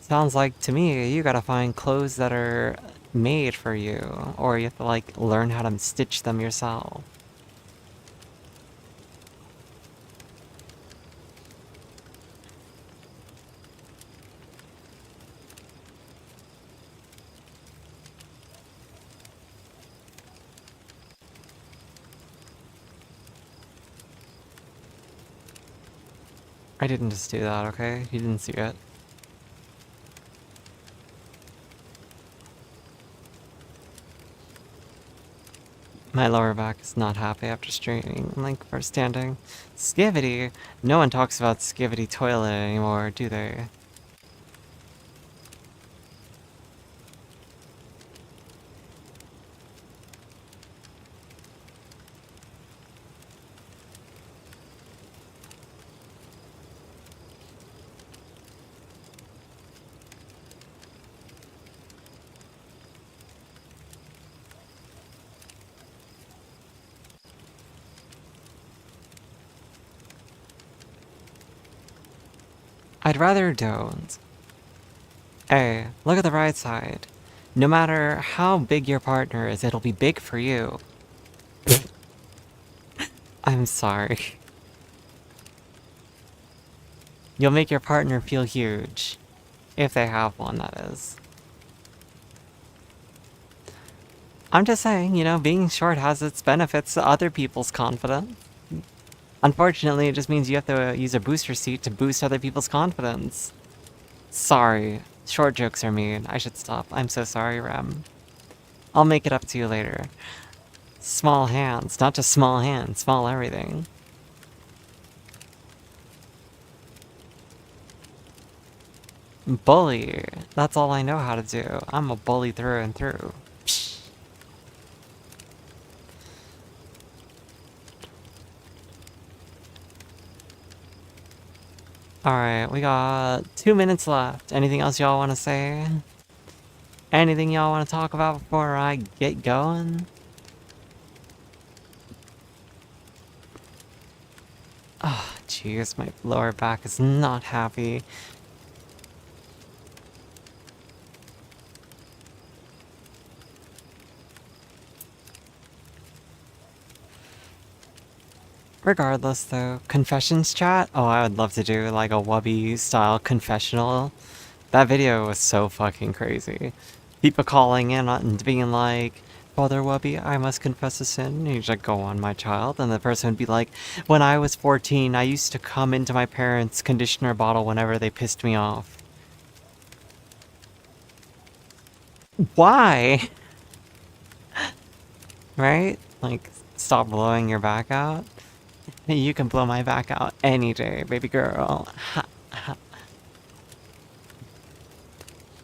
Sounds like, to me, you gotta find clothes that are made for you, or you have to, like, learn how to stitch them yourself. I didn't just do that, okay? You didn't see it. My lower back is not happy after streaming, like, for standing. Skivity! No one talks about Skivity toilet anymore, do they? I'd rather don't. Hey, look at the right side. No matter how big your partner is, it'll be big for you. I'm sorry. You'll make your partner feel huge. If they have one, that is. I'm just saying, you know, being short has its benefits to other people's confidence. Unfortunately, it just means you have to use a booster seat to boost other people's confidence. Sorry. Short jokes are mean. I should stop. I'm so sorry, Rem. I'll make it up to you later. Small hands. Not just small hands. Small everything. Bully. That's all I know how to do. I'm a bully through and through. Alright, we got 2 minutes left. Anything else y'all want to say? Anything y'all want to talk about before I get going? Oh, jeez, my lower back is not happy. Regardless, though, confessions chat? Oh, I would love to do like a Wubby-style confessional. That video was so fucking crazy. People calling in and being like, Father Wubby, I must confess a sin. And he's like, go on, my child. And the person would be like, when I was 14, I used to come into my parents' conditioner bottle whenever they pissed me off. Why? Right? Like, stop blowing your back out. You can blow my back out any day, baby girl.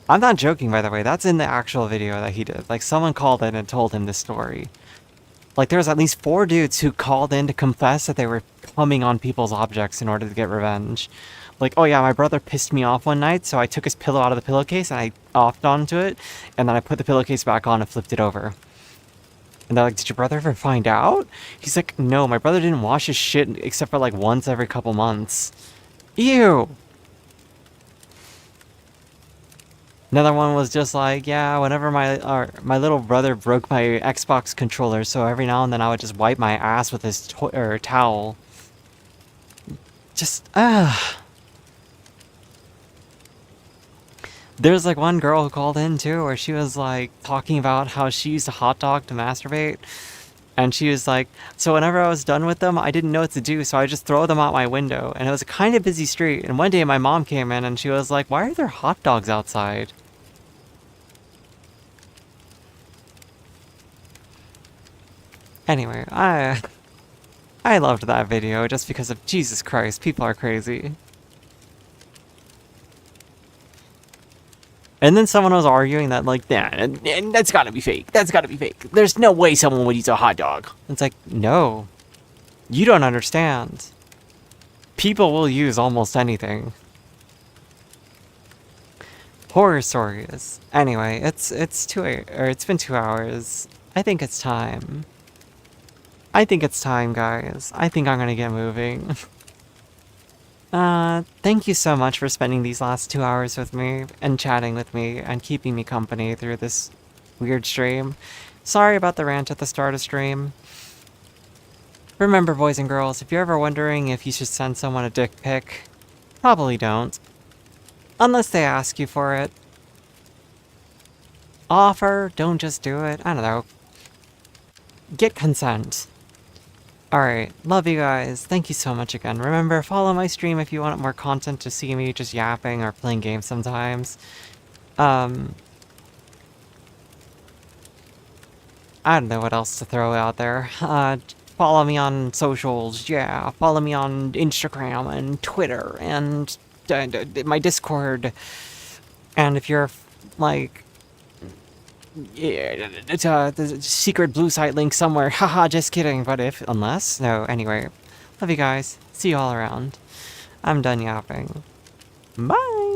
I'm not joking, by the way. That's in the actual video that he did. Like, someone called in and told him this story. Like, there was at least 4 dudes who called in to confess that they were coming on people's objects in order to get revenge. Like, oh yeah, my brother pissed me off one night, so I took his pillow out of the pillowcase and I offed onto it, and then I put the pillowcase back on and flipped it over. And they're like, did your brother ever find out? He's like, no, my brother didn't wash his shit except for like once every couple months. Ew! Another one was just like, yeah, whenever my little brother broke my Xbox controller, so every now and then I would just wipe my ass with his towel. Just, There's like one girl who called in too, where she was like talking about how she used a hot dog to masturbate. And she was like, so whenever I was done with them, I didn't know what to do, so I just throw them out my window. And it was a kind of busy street. And one day my mom came in and she was like, why are there hot dogs outside? Anyway, I loved that video just because of Jesus Christ, people are crazy. And then someone was arguing that, like, and that's gotta be fake. That's gotta be fake. There's no way someone would use a hot dog. It's like, no. You don't understand. People will use almost anything. Horror stories. Anyway, it's been 2 hours. I think it's time. I think it's time, guys. I think I'm gonna get moving. Thank you so much for spending these last 2 hours with me and chatting with me and keeping me company through this weird stream. Sorry about the rant at the start of stream. Remember, boys and girls, if you're ever wondering if you should send someone a dick pic, probably don't. Unless they ask you for it. Offer, don't just do it. I don't know. Get consent. Alright, love you guys. Thank you so much again. Remember, follow my stream if you want more content to see me just yapping or playing games sometimes. I don't know what else to throw out there. Follow me on socials, yeah. Follow me on Instagram and Twitter and my Discord. And if you're, like... Yeah, it's the secret blue site link somewhere. Haha, just kidding. But unless? No, anyway. Love you guys. See you all around. I'm done yapping. Bye!